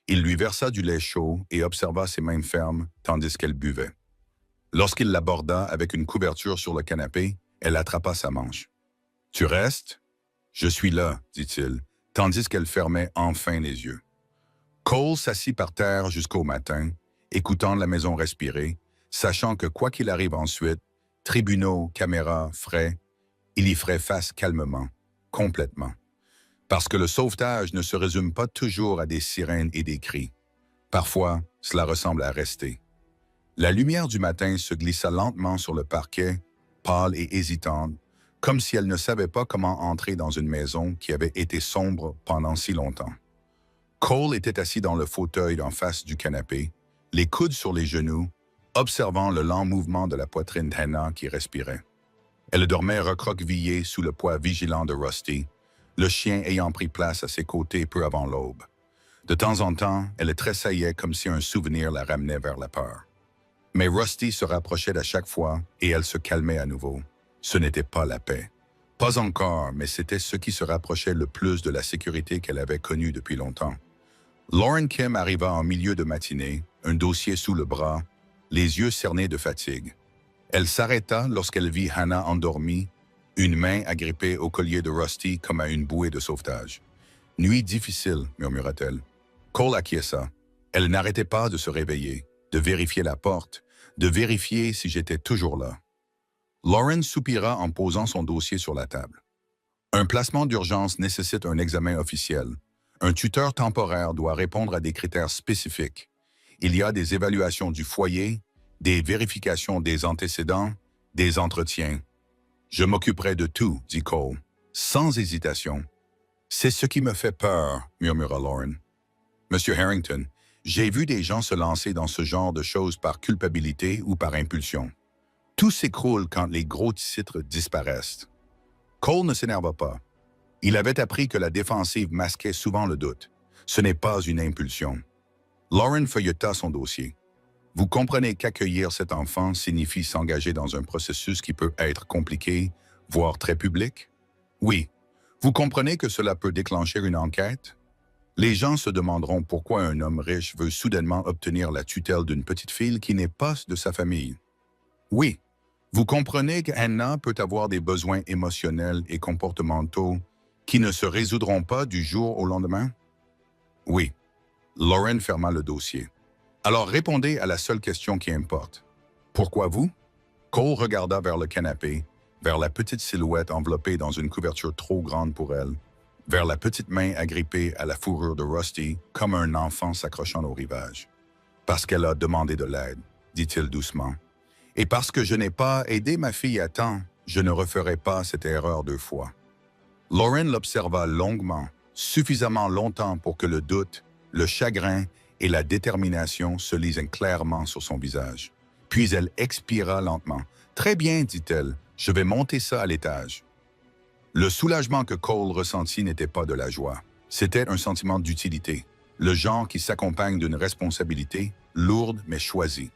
Il lui versa du lait chaud et observa ses mains fermes tandis qu'elle buvait. Lorsqu'il l'aborda avec une couverture sur le canapé, elle attrapa sa manche. « Tu restes? »« Je suis là, » dit-il, tandis qu'elle fermait enfin les yeux. Cole s'assit par terre jusqu'au matin, écoutant la maison respirer, sachant que quoi qu'il arrive ensuite, tribunaux, caméras, frais, il y ferait face calmement, complètement. Parce que le sauvetage ne se résume pas toujours à des sirènes et des cris. Parfois, cela ressemble à rester. La lumière du matin se glissa lentement sur le parquet, pâle et hésitante, comme si elle ne savait pas comment entrer dans une maison qui avait été sombre pendant si longtemps. Cole était assis dans le fauteuil en face du canapé, les coudes sur les genoux, observant le lent mouvement de la poitrine d'Hannah qui respirait. Elle dormait recroquevillée sous le poids vigilant de Rusty, le chien ayant pris place à ses côtés peu avant l'aube. De temps en temps, elle tressaillait comme si un souvenir la ramenait vers la peur. Mais Rusty se rapprochait à chaque fois et elle se calmait à nouveau. Ce n'était pas la paix. Pas encore, mais c'était ce qui se rapprochait le plus de la sécurité qu'elle avait connue depuis longtemps. Lauren Kim arriva en milieu de matinée, un dossier sous le bras, les yeux cernés de fatigue. Elle s'arrêta lorsqu'elle vit Hannah endormie, une main agrippée au collier de Rusty comme à une bouée de sauvetage. « Nuit difficile », murmura-t-elle. Cole acquiesça. Elle n'arrêtait pas de se réveiller, de vérifier la porte, de vérifier si j'étais toujours là. Lauren soupira en posant son dossier sur la table. Un placement d'urgence nécessite un examen officiel. Un tuteur temporaire doit répondre à des critères spécifiques. Il y a des évaluations du foyer, des vérifications des antécédents, des entretiens. « Je m'occuperai de tout », dit Cole, sans hésitation. « C'est ce qui me fait peur », murmura Lauren. « Monsieur Harrington, j'ai vu des gens se lancer dans ce genre de choses par culpabilité ou par impulsion. Tout s'écroule quand les gros titres disparaissent. » Cole ne s'énerva pas. Il avait appris que la défensive masquait souvent le doute. Ce n'est pas une impulsion. Lauren feuilleta son dossier. Vous comprenez qu'accueillir cet enfant signifie s'engager dans un processus qui peut être compliqué, voire très public? Oui. Vous comprenez que cela peut déclencher une enquête? Les gens se demanderont pourquoi un homme riche veut soudainement obtenir la tutelle d'une petite fille qui n'est pas de sa famille. Oui. Vous comprenez qu'Hannah peut avoir des besoins émotionnels et comportementaux qui ne se résoudront pas du jour au lendemain? Oui. Lauren ferma le dossier. Alors répondez à la seule question qui importe. Pourquoi vous? Cole regarda vers le canapé, vers la petite silhouette enveloppée dans une couverture trop grande pour elle, vers la petite main agrippée à la fourrure de Rusty comme un enfant s'accrochant au rivage. Parce qu'elle a demandé de l'aide, dit-il doucement. Et parce que je n'ai pas aidé ma fille à temps, je ne referai pas cette erreur 2 fois. Lauren l'observa longuement, suffisamment longtemps pour que le doute, le chagrin et la détermination se lisent clairement sur son visage. Puis elle expira lentement. « Très bien, dit-elle, je vais monter ça à l'étage. » Le soulagement que Cole ressentit n'était pas de la joie. C'était un sentiment d'utilité, le genre qui s'accompagne d'une responsabilité, lourde mais choisie.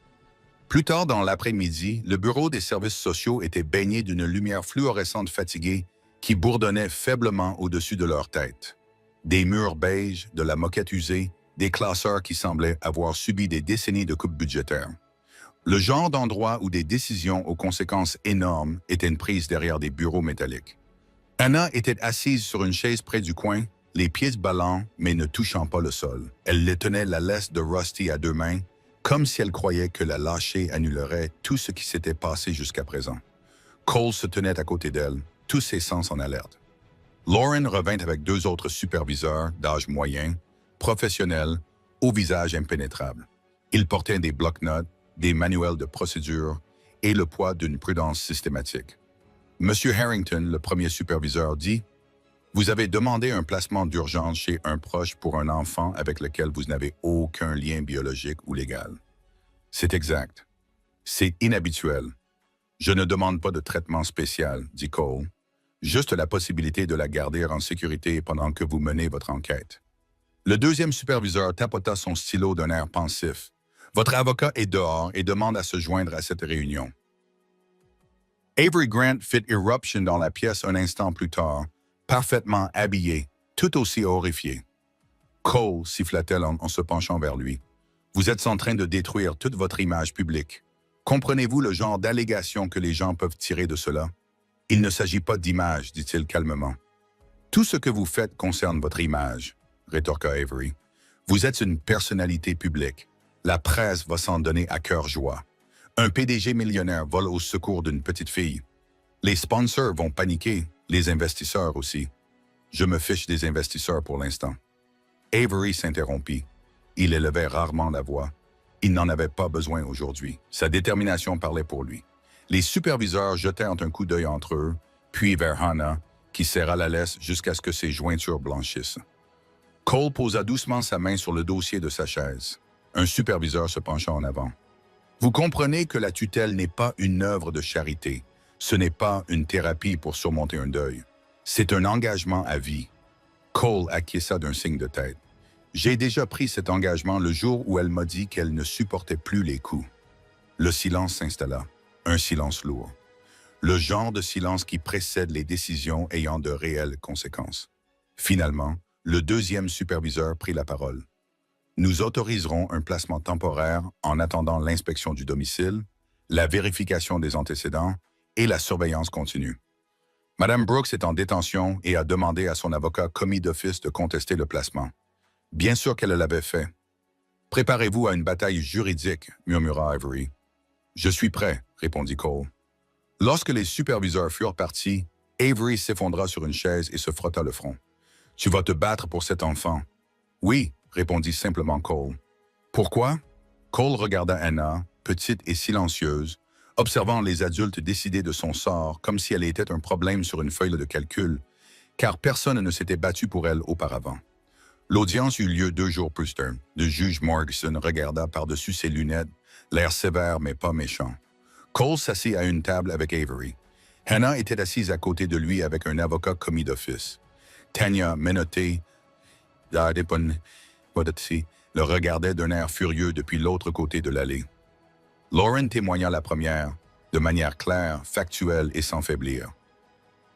Plus tard dans l'après-midi, le bureau des services sociaux était baigné d'une lumière fluorescente fatiguée qui bourdonnait faiblement au-dessus de leur tête. Des murs beige, de la moquette usée, des classeurs qui semblaient avoir subi des décennies de coupes budgétaires. Le genre d'endroit où des décisions aux conséquences énormes étaient prises derrière des bureaux métalliques. Hannah était assise sur une chaise près du coin, les pieds ballants mais ne touchant pas le sol. Elle le tenait la laisse de Rusty à 2 mains, comme si elle croyait que la lâcher annulerait tout ce qui s'était passé jusqu'à présent. Cole se tenait à côté d'elle, tous ses sens en alerte. Lauren revint avec 2 autres superviseurs d'âge moyen, professionnels, au visage impénétrable. Ils portaient des bloc-notes, des manuels de procédure et le poids d'une prudence systématique. Monsieur Harrington, le premier superviseur, dit « Vous avez demandé un placement d'urgence chez un proche pour un enfant avec lequel vous n'avez aucun lien biologique ou légal. » C'est exact. C'est inhabituel. Je ne demande pas de traitement spécial, dit Cole. Juste la possibilité de la garder en sécurité pendant que vous menez votre enquête. Le deuxième superviseur tapota son stylo d'un air pensif. Votre avocat est dehors et demande à se joindre à cette réunion. Avery Grant fit irruption dans la pièce un instant plus tard, parfaitement habillé, tout aussi horrifié. Cole, siffla-t-elle en se penchant vers lui. Vous êtes en train de détruire toute votre image publique. Comprenez-vous le genre d'allégation que les gens peuvent tirer de cela? Il ne s'agit pas d'image, dit-il calmement. Tout ce que vous faites concerne votre image, rétorqua Avery. Vous êtes une personnalité publique. La presse va s'en donner à cœur joie. Un PDG millionnaire vole au secours d'une petite fille. Les sponsors vont paniquer, les investisseurs aussi. Je me fiche des investisseurs pour l'instant. Avery s'interrompit. Il élevait rarement la voix. Il n'en avait pas besoin aujourd'hui. Sa détermination parlait pour lui. Les superviseurs jetèrent un coup d'œil entre eux, puis vers Hannah, qui serra la laisse jusqu'à ce que ses jointures blanchissent. Cole posa doucement sa main sur le dossier de sa chaise. Un superviseur se pencha en avant. Vous comprenez que la tutelle n'est pas une œuvre de charité. Ce n'est pas une thérapie pour surmonter un deuil. C'est un engagement à vie. Cole acquiesça d'un signe de tête. J'ai déjà pris cet engagement le jour où elle m'a dit qu'elle ne supportait plus les coups. Le silence s'installa, un silence lourd. Le genre de silence qui précède les décisions ayant de réelles conséquences. Finalement, le deuxième superviseur prit la parole. Nous autoriserons un placement temporaire en attendant l'inspection du domicile, la vérification des antécédents et la surveillance continue. Madame Brooks est en détention et a demandé à son avocat commis d'office de contester le placement. Bien sûr qu'elle l'avait fait. Préparez-vous à une bataille juridique, murmura Avery. Je suis prêt, répondit Cole. Lorsque les superviseurs furent partis, Avery s'effondra sur une chaise et se frotta le front. Tu vas te battre pour cet enfant. Oui, répondit simplement Cole. Pourquoi? Cole regarda Hannah, petite et silencieuse, observant les adultes décider de son sort comme si elle était un problème sur une feuille de calcul, car personne ne s'était battu pour elle auparavant. L'audience eut lieu 2 jours plus tard. Le juge Morrison regarda par-dessus ses lunettes, l'air sévère mais pas méchant. Cole s'assit à une table avec Avery. Hannah était assise à côté de lui avec un avocat commis d'office. Tanya, menottée, le regardait d'un air furieux depuis l'autre côté de l'allée. Lauren témoigna la première, de manière claire, factuelle et sans faiblir.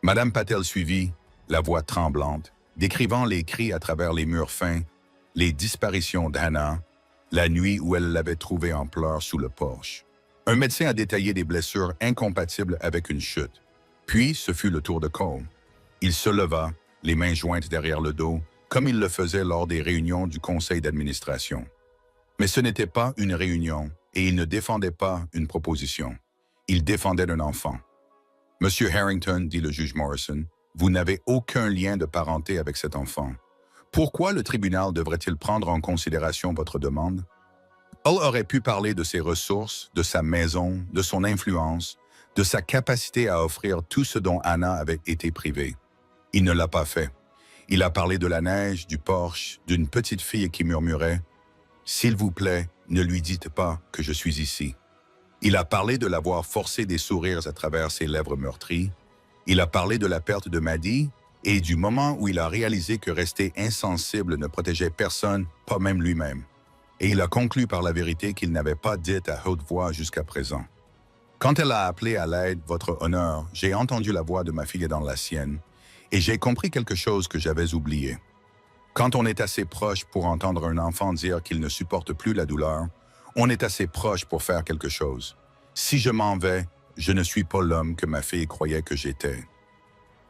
Madame Patel suivit, la voix tremblante, décrivant les cris à travers les murs fins, les disparitions d'Hannah, la nuit où elle l'avait trouvée en pleurs sous le porche. Un médecin a détaillé des blessures incompatibles avec une chute. Puis, ce fut le tour de Cole. Il se leva, les mains jointes derrière le dos, comme il le faisait lors des réunions du conseil d'administration. Mais ce n'était pas une réunion, et il ne défendait pas une proposition. Il défendait un enfant. « Monsieur Harrington, dit le juge Morrison, vous n'avez aucun lien de parenté avec cet enfant. Pourquoi le tribunal devrait-il prendre en considération votre demande? Cole aurait pu parler de ses ressources, de sa maison, de son influence, de sa capacité à offrir tout ce dont Hannah avait été privée. Il ne l'a pas fait. Il a parlé de la neige, du porche, d'une petite fille qui murmurait « S'il vous plaît, ne lui dites pas que je suis ici. » Il a parlé de l'avoir forcé des sourires à travers ses lèvres meurtries. Il a parlé de la perte de Maddie et du moment où il a réalisé que rester insensible ne protégeait personne, pas même lui-même. Et il a conclu par la vérité qu'il n'avait pas dite à haute voix jusqu'à présent. Quand elle a appelé à l'aide votre honneur, j'ai entendu la voix de ma fille dans la sienne et j'ai compris quelque chose que j'avais oublié. Quand on est assez proche pour entendre un enfant dire qu'il ne supporte plus la douleur, on est assez proche pour faire quelque chose. Si je m'en vais, je ne suis pas l'homme que ma fille croyait que j'étais.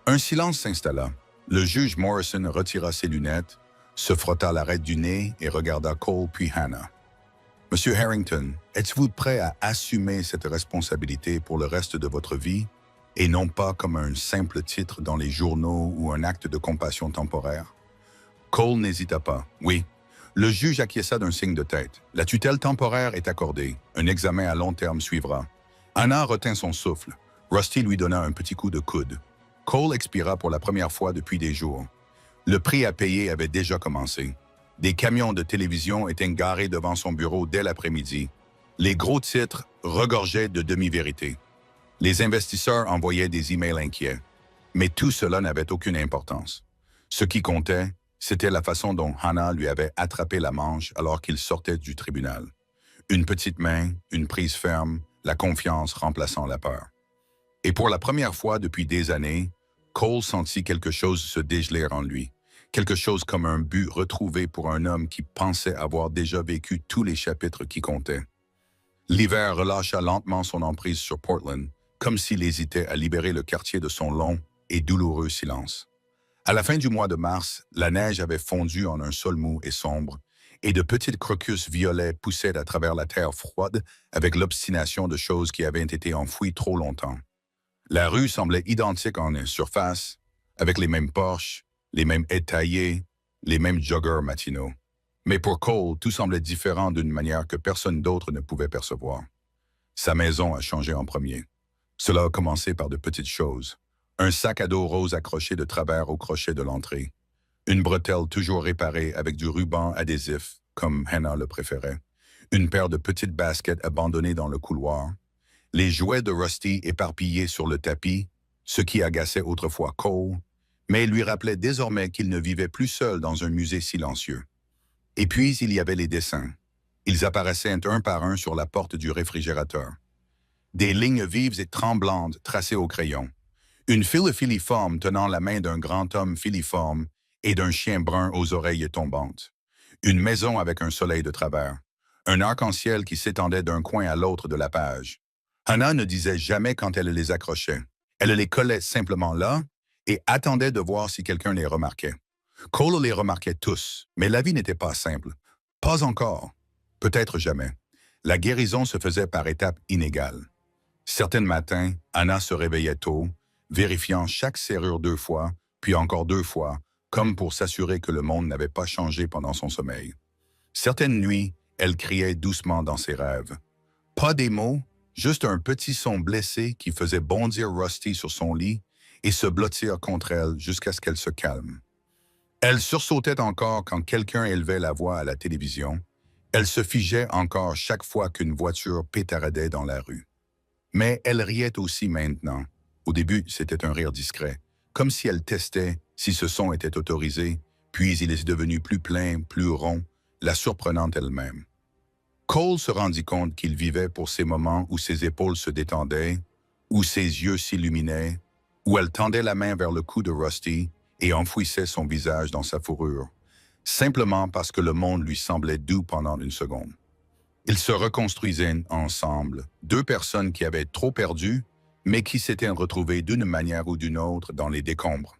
Un silence s'installa. Le juge Morrison retira ses lunettes, se frotta l'arête du nez et regarda Cole puis Hannah. « Monsieur Harrington, êtes-vous prêt à assumer cette responsabilité pour le reste de votre vie et non pas comme un simple titre dans les journaux ou un acte de compassion temporaire? » Cole n'hésita pas. « Oui. » Le juge acquiesça d'un signe de tête. La tutelle temporaire est accordée. Un examen à long terme suivra. Hannah retint son souffle. Rusty lui donna un petit coup de coude. Cole expira pour la première fois depuis des jours. Le prix à payer avait déjà commencé. Des camions de télévision étaient garés devant son bureau dès l'après-midi. Les gros titres regorgeaient de demi-vérités. Les investisseurs envoyaient des emails inquiets. Mais tout cela n'avait aucune importance. Ce qui comptait, c'était la façon dont Hannah lui avait attrapé la manche alors qu'il sortait du tribunal. Une petite main, une prise ferme, la confiance remplaçant la peur. Et pour la première fois depuis des années, Cole sentit quelque chose se dégeler en lui, quelque chose comme un but retrouvé pour un homme qui pensait avoir déjà vécu tous les chapitres qui comptaient. L'hiver relâcha lentement son emprise sur Portland, comme s'il hésitait à libérer le quartier de son long et douloureux silence. À la fin du mois de mars, la neige avait fondu en un sol mou et sombre, et de petites crocus violets poussaient à travers la terre froide avec l'obstination de choses qui avaient été enfouies trop longtemps. La rue semblait identique en surface, avec les mêmes porches, les mêmes haies taillées, les mêmes joggers matinaux. Mais pour Cole, tout semblait différent d'une manière que personne d'autre ne pouvait percevoir. Sa maison a changé en premier. Cela a commencé par de petites choses. Un sac à dos rose accroché de travers au crochet de l'entrée. Une bretelle toujours réparée avec du ruban adhésif, comme Hannah le préférait. Une paire de petites baskets abandonnées dans le couloir. Les jouets de Rusty éparpillés sur le tapis, ce qui agaçait autrefois Cole, mais lui rappelait désormais qu'il ne vivait plus seul dans un musée silencieux. Et puis, il y avait les dessins. Ils apparaissaient un par un sur la porte du réfrigérateur. Des lignes vives et tremblantes tracées au crayon. Une fille filiforme tenant la main d'un grand homme filiforme et d'un chien brun aux oreilles tombantes. Une maison avec un soleil de travers. Un arc-en-ciel qui s'étendait d'un coin à l'autre de la page. Hannah ne disait jamais quand elle les accrochait. Elle les collait simplement là et attendait de voir si quelqu'un les remarquait. Cole les remarquait tous, mais la vie n'était pas simple. Pas encore. Peut-être jamais. La guérison se faisait par étapes inégales. Certains matins, Hannah se réveillait tôt, vérifiant chaque serrure 2 fois, puis encore 2 fois, comme pour s'assurer que le monde n'avait pas changé pendant son sommeil. Certaines nuits, elle criait doucement dans ses rêves. Pas des mots, juste un petit son blessé qui faisait bondir Rusty sur son lit et se blottir contre elle jusqu'à ce qu'elle se calme. Elle sursautait encore quand quelqu'un élevait la voix à la télévision. Elle se figeait encore chaque fois qu'une voiture pétaradait dans la rue. Mais elle riait aussi maintenant. Au début, c'était un rire discret, comme si elle testait si ce son était autorisé, puis il est devenu plus plein, plus rond, la surprenant elle-même. Cole se rendit compte qu'il vivait pour ces moments où ses épaules se détendaient, où ses yeux s'illuminaient, où elle tendait la main vers le cou de Rusty et enfouissait son visage dans sa fourrure, simplement parce que le monde lui semblait doux pendant une seconde. Ils se reconstruisaient ensemble, 2 personnes qui avaient trop perdu, mais qui s'étaient retrouvées d'une manière ou d'une autre dans les décombres.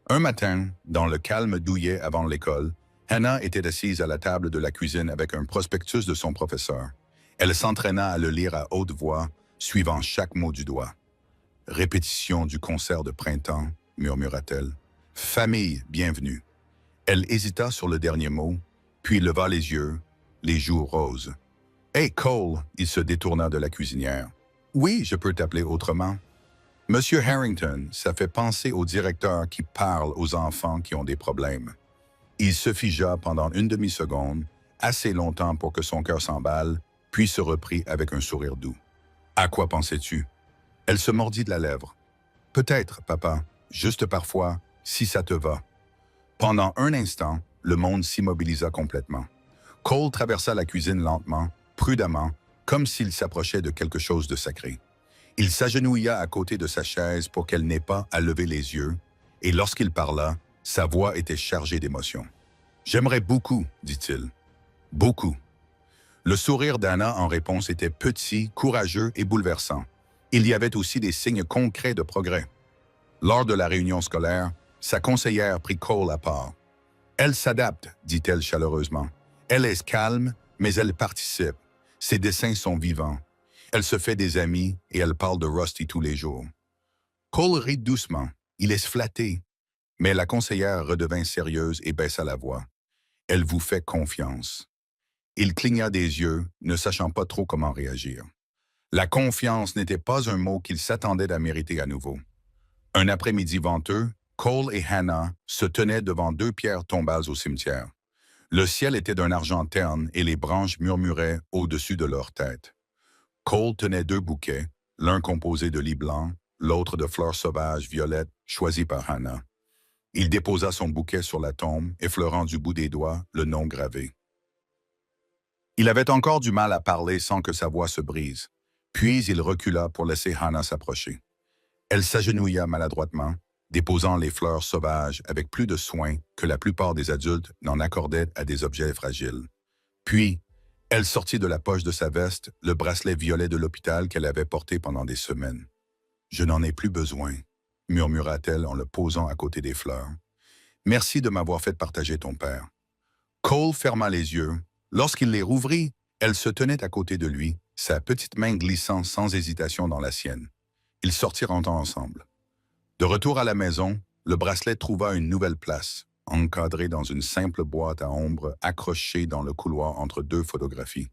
Un matin, dans le calme douillet avant l'école, Hannah était assise à la table de la cuisine avec un prospectus de son professeur. Elle s'entraîna à le lire à haute voix, suivant chaque mot du doigt. « Répétition du concert de printemps », murmura-t-elle. « Famille, bienvenue. » Elle hésita sur le dernier mot, puis leva les yeux, les joues roses. « Hey, Cole !» Il se détourna de la cuisinière. « Oui, je peux t'appeler autrement. »« Monsieur Harrington, ça fait penser au directeur qui parle aux enfants qui ont des problèmes. » Il se figea pendant une demi-seconde, assez longtemps pour que son cœur s'emballe, puis se reprit avec un sourire doux. « À quoi pensais-tu? » Elle se mordit de la lèvre. « Peut-être, papa, juste parfois, si ça te va. » Pendant un instant, le monde s'immobilisa complètement. Cole traversa la cuisine lentement, prudemment, comme s'il s'approchait de quelque chose de sacré. Il s'agenouilla à côté de sa chaise pour qu'elle n'ait pas à lever les yeux, et lorsqu'il parla, sa voix était chargée d'émotion. « J'aimerais beaucoup, dit-il. Beaucoup. » Le sourire d'Hannah en réponse était petit, courageux et bouleversant. Il y avait aussi des signes concrets de progrès. Lors de la réunion scolaire, sa conseillère prit Cole à part. « Elle s'adapte, dit-elle chaleureusement. Elle est calme, mais elle participe. Ses dessins sont vivants. Elle se fait des amis et elle parle de Rusty tous les jours. » Cole rit doucement. Il est flatté. Mais la conseillère redevint sérieuse et baissa la voix. « Elle vous fait confiance. » Il cligna des yeux, ne sachant pas trop comment réagir. La confiance n'était pas un mot qu'il s'attendait à mériter à nouveau. Un après-midi venteux, Cole et Hannah se tenaient devant 2 pierres tombales au cimetière. Le ciel était d'un argent terne et les branches murmuraient au-dessus de leur tête. Cole tenait 2 bouquets, l'un composé de lis blancs, l'autre de fleurs sauvages violettes choisies par Hannah. Il déposa son bouquet sur la tombe, effleurant du bout des doigts le nom gravé. Il avait encore du mal à parler sans que sa voix se brise. Puis il recula pour laisser Hannah s'approcher. Elle s'agenouilla maladroitement, déposant les fleurs sauvages avec plus de soin que la plupart des adultes n'en accordaient à des objets fragiles. Puis, elle sortit de la poche de sa veste le bracelet violet de l'hôpital qu'elle avait porté pendant des semaines. « Je n'en ai plus besoin », murmura-t-elle en le posant à côté des fleurs. « Merci de m'avoir fait partager ton père. » Cole ferma les yeux. Lorsqu'il les rouvrit, elle se tenait à côté de lui, sa petite main glissant sans hésitation dans la sienne. Ils sortirent ensemble. De retour à la maison, le bracelet trouva une nouvelle place, encadré dans une simple boîte à ombre accrochée dans le couloir entre deux photographies.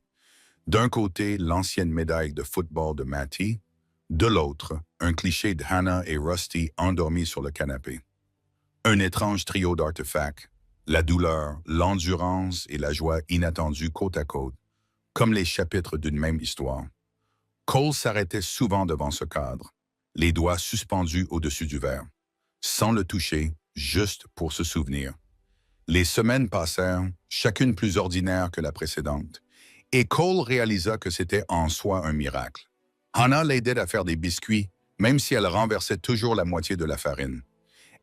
D'un côté, l'ancienne médaille de football de Matty, de l'autre, un cliché de Hannah et Rusty endormis sur le canapé. Un étrange trio d'artefacts, la douleur, l'endurance et la joie inattendue côte à côte, comme les chapitres d'une même histoire. Cole s'arrêtait souvent devant ce cadre, les doigts suspendus au-dessus du verre, sans le toucher, juste pour se souvenir. Les semaines passèrent, chacune plus ordinaire que la précédente, et Cole réalisa que c'était en soi un miracle. Hannah l'aidait à faire des biscuits, même si elle renversait toujours la moitié de la farine.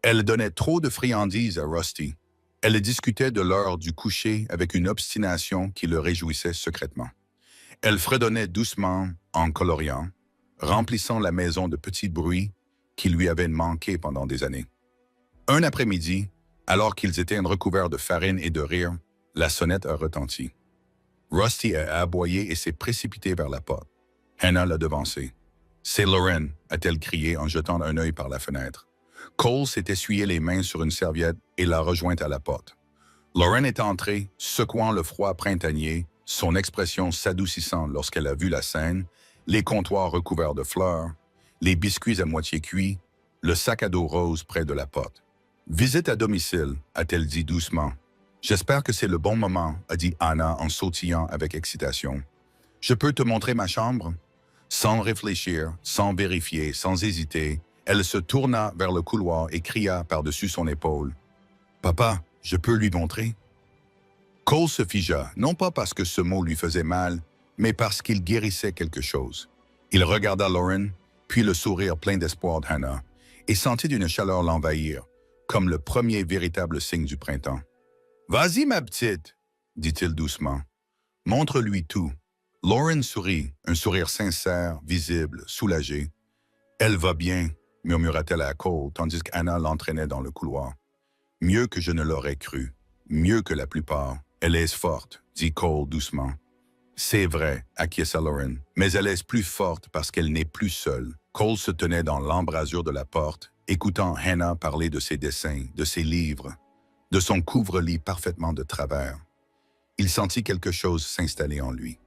Elle donnait trop de friandises à Rusty. Elle discutait de l'heure du coucher avec une obstination qui le réjouissait secrètement. Elle fredonnait doucement en coloriant, remplissant la maison de petits bruits qui lui avaient manqué pendant des années. Un après-midi, alors qu'ils étaient recouverts de farine et de rire, la sonnette a retenti. Rusty a aboyé et s'est précipité vers la porte. Hannah l'a devancé. « C'est Lauren », a-t-elle crié en jetant un œil par la fenêtre. Cole s'est essuyé les mains sur une serviette et l'a rejointe à la porte. Lauren est entrée, secouant le froid printanier, son expression s'adoucissant lorsqu'elle a vu la scène, les comptoirs recouverts de fleurs, les biscuits à moitié cuits, le sac à dos rose près de la porte. « Visite à domicile », a-t-elle dit doucement. « J'espère que c'est le bon moment », a dit Hannah en sautillant avec excitation. « Je peux te montrer ma chambre ?» Sans réfléchir, sans vérifier, sans hésiter, elle se tourna vers le couloir et cria par-dessus son épaule. « Papa, je peux lui montrer ?» Cole se figea, non pas parce que ce mot lui faisait mal, mais parce qu'il guérissait quelque chose. Il regarda Lauren, puis le sourire plein d'espoir de Hannah, et sentit une chaleur l'envahir, comme le premier véritable signe du printemps. « Vas-y, ma petite, » dit-il doucement. « Montre-lui tout. » Lauren sourit, un sourire sincère, visible, soulagé. « Elle va bien, » murmura-t-elle à Cole, tandis qu'Hannah l'entraînait dans le couloir. « Mieux que je ne l'aurais cru, mieux que la plupart. Elle est forte, » dit Cole doucement. « C'est vrai, » acquiesça Lauren, « mais elle est plus forte parce qu'elle n'est plus seule. » Cole se tenait dans l'embrasure de la porte, écoutant Hannah parler de ses dessins, de ses livres, de son couvre-lit parfaitement de travers. Il sentit quelque chose s'installer en lui.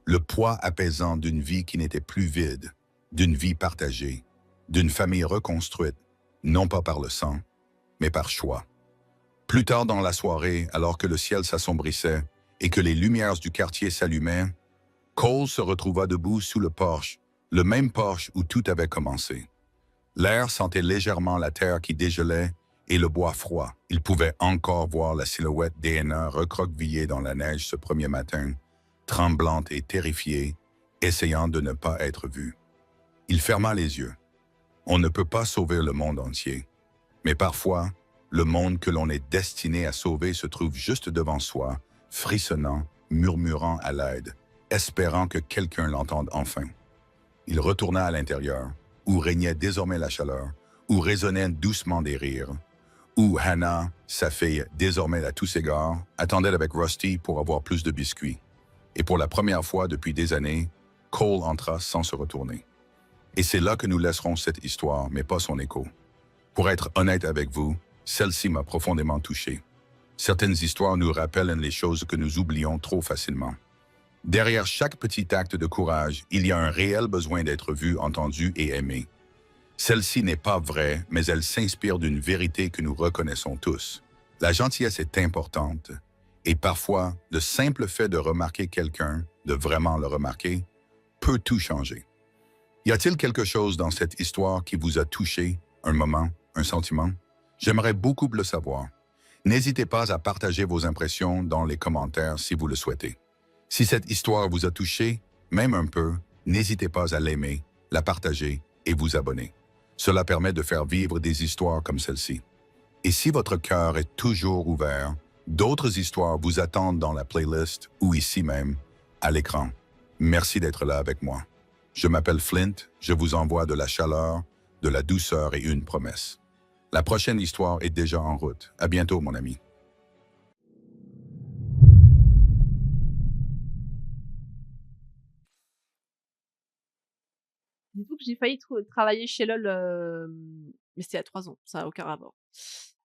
Le poids apaisant d'une vie qui n'était plus vide, d'une vie partagée, d'une famille reconstruite, non pas par le sang, mais par choix. Plus tard dans la soirée, alors que le ciel s'assombrissait et que les lumières du quartier s'allumaient, Cole se retrouva debout sous le porche, le même porche où tout avait commencé. L'air sentait légèrement la terre qui dégelait et le bois froid. Il pouvait encore voir la silhouette d'Anna recroquevillée dans la neige ce premier matin, tremblante et terrifiée, essayant de ne pas être vue. Il ferma les yeux. On ne peut pas sauver le monde entier, mais parfois, le monde que l'on est destiné à sauver se trouve juste devant soi, frissonnant, murmurant à l'aide, espérant que quelqu'un l'entende enfin. Il retourna à l'intérieur, où régnait désormais la chaleur, où résonnaient doucement des rires, où Hannah, sa fille, désormais à tous égards, attendait avec Rusty pour avoir plus de biscuits. Et pour la première fois depuis des années, Cole entra sans se retourner. Et c'est là que nous laisserons cette histoire, mais pas son écho. Pour être honnête avec vous, celle-ci m'a profondément touché. Certaines histoires nous rappellent les choses que nous oublions trop facilement. Derrière chaque petit acte de courage, il y a un réel besoin d'être vu, entendu et aimé. Celle-ci n'est pas vraie, mais elle s'inspire d'une vérité que nous reconnaissons tous. La gentillesse est importante, et parfois, le simple fait de remarquer quelqu'un, de vraiment le remarquer, peut tout changer. Y a-t-il quelque chose dans cette histoire qui vous a touché, un moment, un sentiment? J'aimerais beaucoup le savoir. N'hésitez pas à partager vos impressions dans les commentaires si vous le souhaitez. Si cette histoire vous a touché, même un peu, n'hésitez pas à l'aimer, la partager et vous abonner. Cela permet de faire vivre des histoires comme celle-ci. Et si votre cœur est toujours ouvert, d'autres histoires vous attendent dans la playlist ou ici même, à l'écran. Merci d'être là avec moi. Je m'appelle Flint, je vous envoie de la chaleur, de la douceur et une promesse. La prochaine histoire est déjà en route. À bientôt, mon ami. Dites-vous que j'ai failli travailler chez LOL, mais c'était il y a 3 ans, ça a aucun rapport.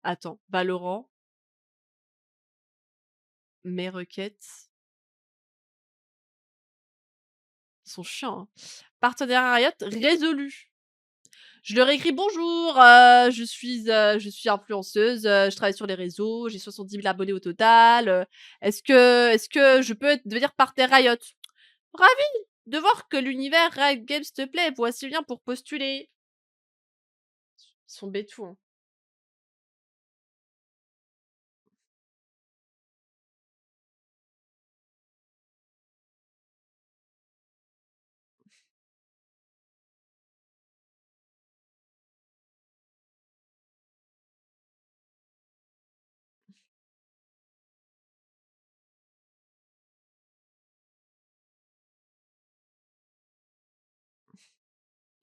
Attends, Valorant, mes requêtes sont chiants, hein. Partenariat Riot résolu. Je leur écris: «Bonjour, je suis influenceuse, je travaille sur les réseaux, j'ai 70 000 abonnés au total, est-ce que je peux devenir partenaire Riot?» «Ravi de voir que l'univers Riot Games te plaît, voici le lien pour postuler». Ils sont bêtous, hein.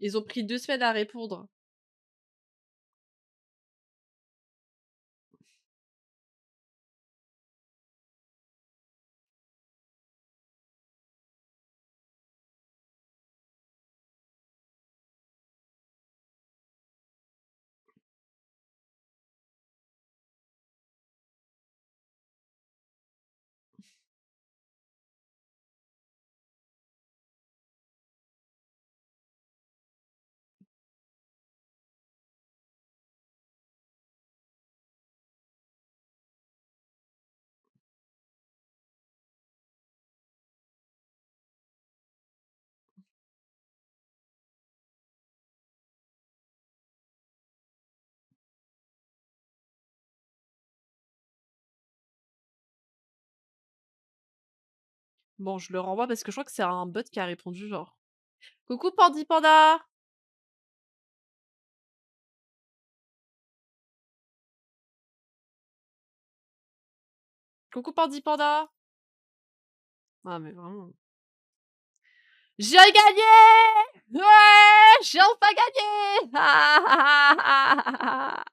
Ils ont pris 2 semaines à répondre. Bon, je le renvoie parce que je crois que c'est un bot qui a répondu genre: «Coucou Pandi Panda! Coucou Pandi Panda!» Ah mais vraiment. J'ai gagné! Ouais! J'ai enfin gagné! Ah!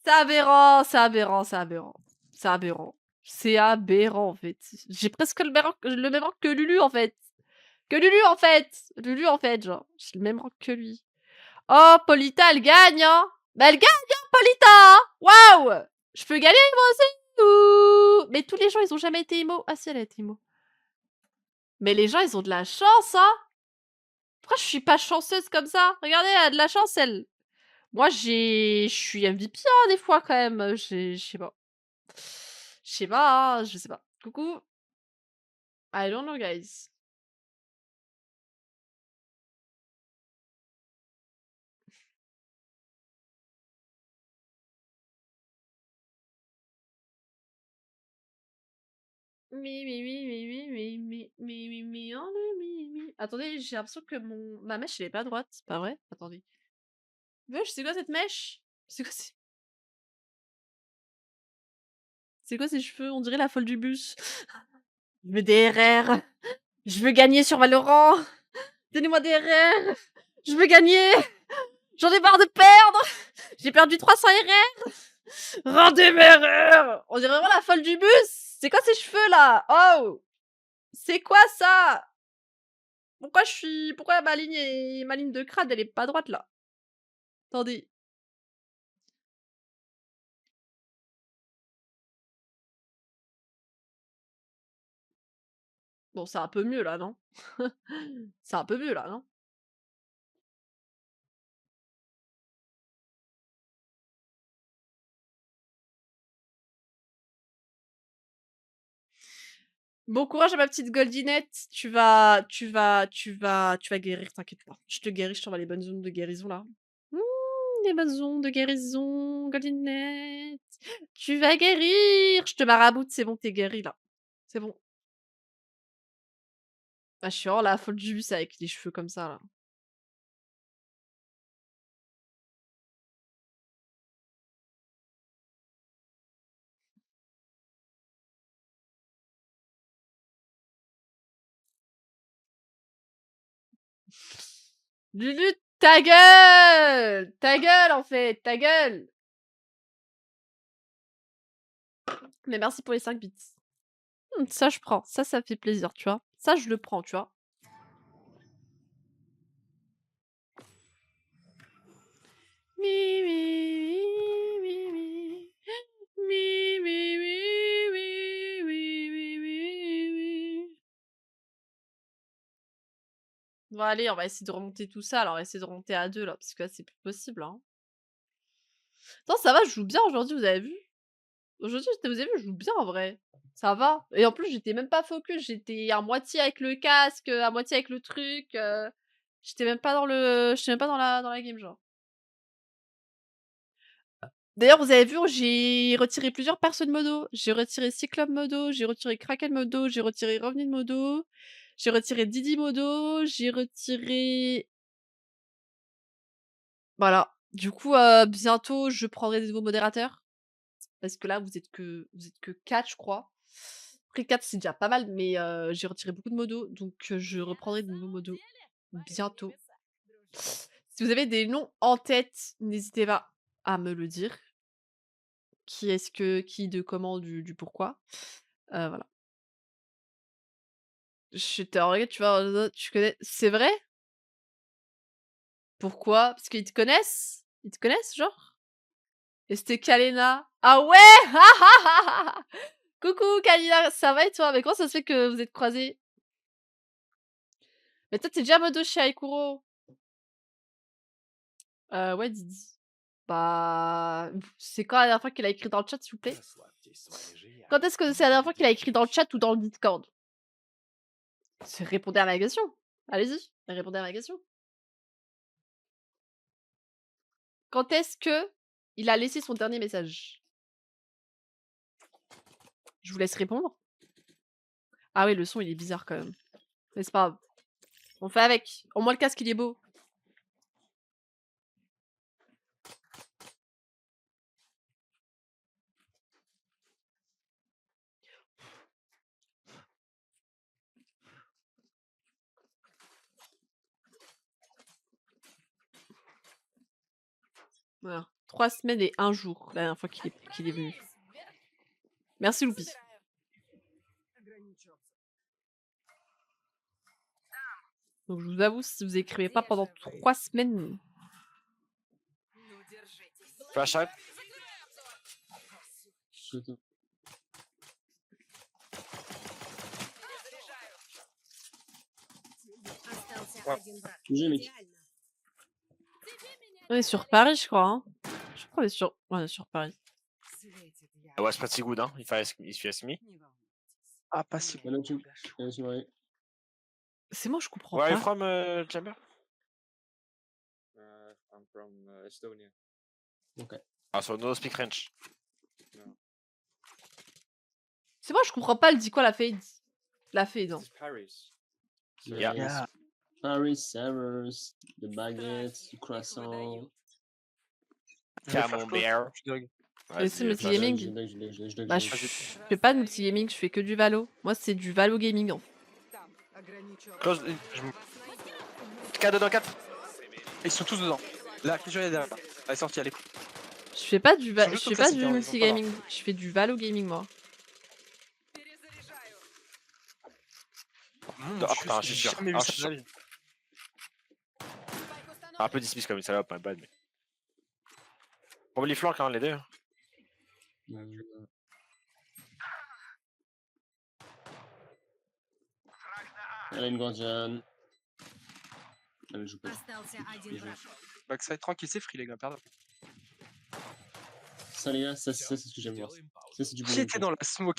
C'est aberrant, c'est aberrant, c'est aberrant. C'est aberrant. C'est aberrant, en fait. J'ai presque le même rang que Lulu, en fait. Que Lulu, en fait! Lulu, en fait, genre. J'ai le même rang que lui. Oh, Polita, elle gagne, hein! Bah, elle gagne, hein, Polita, hein! Waouh! Je peux gagner, moi aussi! Ouh! Mais tous les gens, ils ont jamais été emo. Ah si, elle a été emo. Mais les gens, ils ont de la chance, hein! Pourquoi je suis pas chanceuse comme ça? Regardez, elle a de la chance, elle. Moi, je suis MVP, hein, des fois, quand même. Je sais pas. Je sais pas, hein, je sais pas. Coucou. I don't know, guys. Attendez, j'ai l'impression que ma mèche, elle est pas droite. C'est pas vrai? Attendez. Wesh, c'est quoi cette mèche? C'est quoi ces cheveux? On dirait la folle du bus. Je veux des RR. Je veux gagner sur Valorant. Donnez-moi des RR. Je veux gagner. J'en ai marre de perdre. J'ai perdu 300 RR. Rendez mes RR. On dirait vraiment la folle du bus. C'est quoi ces cheveux là? Oh. C'est quoi ça? Pourquoi ma ligne de crâne, elle est pas droite là? Attendez. Bon, c'est un peu mieux là, non? C'est un peu mieux là, non? Bon courage à ma petite Goldinette. Tu vas guérir, t'inquiète pas. Je te guéris, je t'envoie les bonnes zones de guérison là. Mmh, des maisons de guérison, Golinette. Tu vas guérir. Je te maraboute, c'est bon, t'es guéri là. C'est bon. Ah, je suis vraiment la folle du bus avec les cheveux comme ça là. Lulu, ta gueule! Ta gueule en fait, ta gueule! Mais merci pour les 5 bits. Ça je prends, ça fait plaisir, tu vois? Ça je le prends, tu vois? Mi mi mi mi mi. Mi mi mi mi mi mi mi mi. Bon allez, on va essayer de remonter tout ça, alors on va essayer de remonter à 2 là, parce que là c'est plus possible, hein. Non, ça va, je joue bien aujourd'hui, vous avez vu? Aujourd'hui, vous avez vu, je joue bien en vrai. Ça va. Et en plus, j'étais même pas focus, j'étais à moitié avec le casque, à moitié avec le truc, j'étais même pas dans la game, genre. D'ailleurs, vous avez vu, j'ai retiré plusieurs personnes modo. J'ai retiré Cyclope modo, j'ai retiré Kraken modo, j'ai retiré Revnin modo, j'ai retiré Didi modo, j'ai retiré voilà. Du coup, bientôt, je prendrai des nouveaux modérateurs. Parce que là, vous êtes que 4, je crois. Après 4, c'est déjà pas mal, mais j'ai retiré beaucoup de modos, donc je reprendrai de nouveaux modos bientôt. Si vous avez des noms en tête, n'hésitez pas à me le dire. Qui, de comment, du pourquoi. Voilà. Je te regarde, tu vois, tu connais c'est vrai? Pourquoi? Parce qu'ils te connaissent? Ils te connaissent, genre? Et c'était Kalena. Ah ouais! Coucou Kalina, ça va et toi? Mais comment ça se fait que vous êtes croisés? Mais toi, tu déjà modo chez Aikuro? Ouais, Didi. Bah, c'est quand la dernière fois qu'il a écrit dans le chat, s'il vous plaît? Quand est-ce que c'est la dernière fois qu'il a écrit dans le chat ou dans le Discord? Répondez à ma question. Allez-y, répondez à ma question. Quand est-ce que il a laissé son dernier message? Je vous laisse répondre. Ah oui, le son, il est bizarre quand même. Mais c'est pas grave. On fait avec. Au moins, le casque, il est beau. Voilà. 3 semaines et 1 jour, la dernière fois qu'il est venu. Merci, Loupi. Donc, je vous avoue, si vous écrivez pas pendant 3 semaines... Flash out. On est sur Paris, je crois. Hein. Je crois qu'on est sur Paris. Ouais, c'est pas si good, hein. Il fait me. Ah, pas si good. C'est moi, je comprends Where are pas. you from, Chamber? I'm from Estonia. Okay. Ah, so no speak French. C'est moi, je comprends pas, elle dit quoi, la fade? La fade, non. This is Paris. Yeah. Yeah. Paris, servers, the baguettes, the croissant. Camembert. Et c'est Vas-y, flash. multigaming. Bah, je fais pas de multigaming, je fais que du Valo. Moi, c'est du Valo gaming. En fait. Close. K dedans, 4. Ils sont tous dedans. La clé est derrière. Elle est sortie, elle est. Je fais pas du, Ils sont juste je fais au pas classique, du hein, ils sont pas là. multigaming. Je fais du Valo gaming, moi. Mon Ah, Dieu, putain, je suis j'ai sûr. jamais vu Ah, ça je suis de ma vie. Un peu dismiss comme une salope, my bad, mais. Probably flank, hein, les deux. Elle a une guardian. Elle joue pas. Backside tranquille, c'est free les gars, pardon. Ça les gars, ça c'est ce que j'aime voir. Ça c'est du bon. Qui était dans la smoke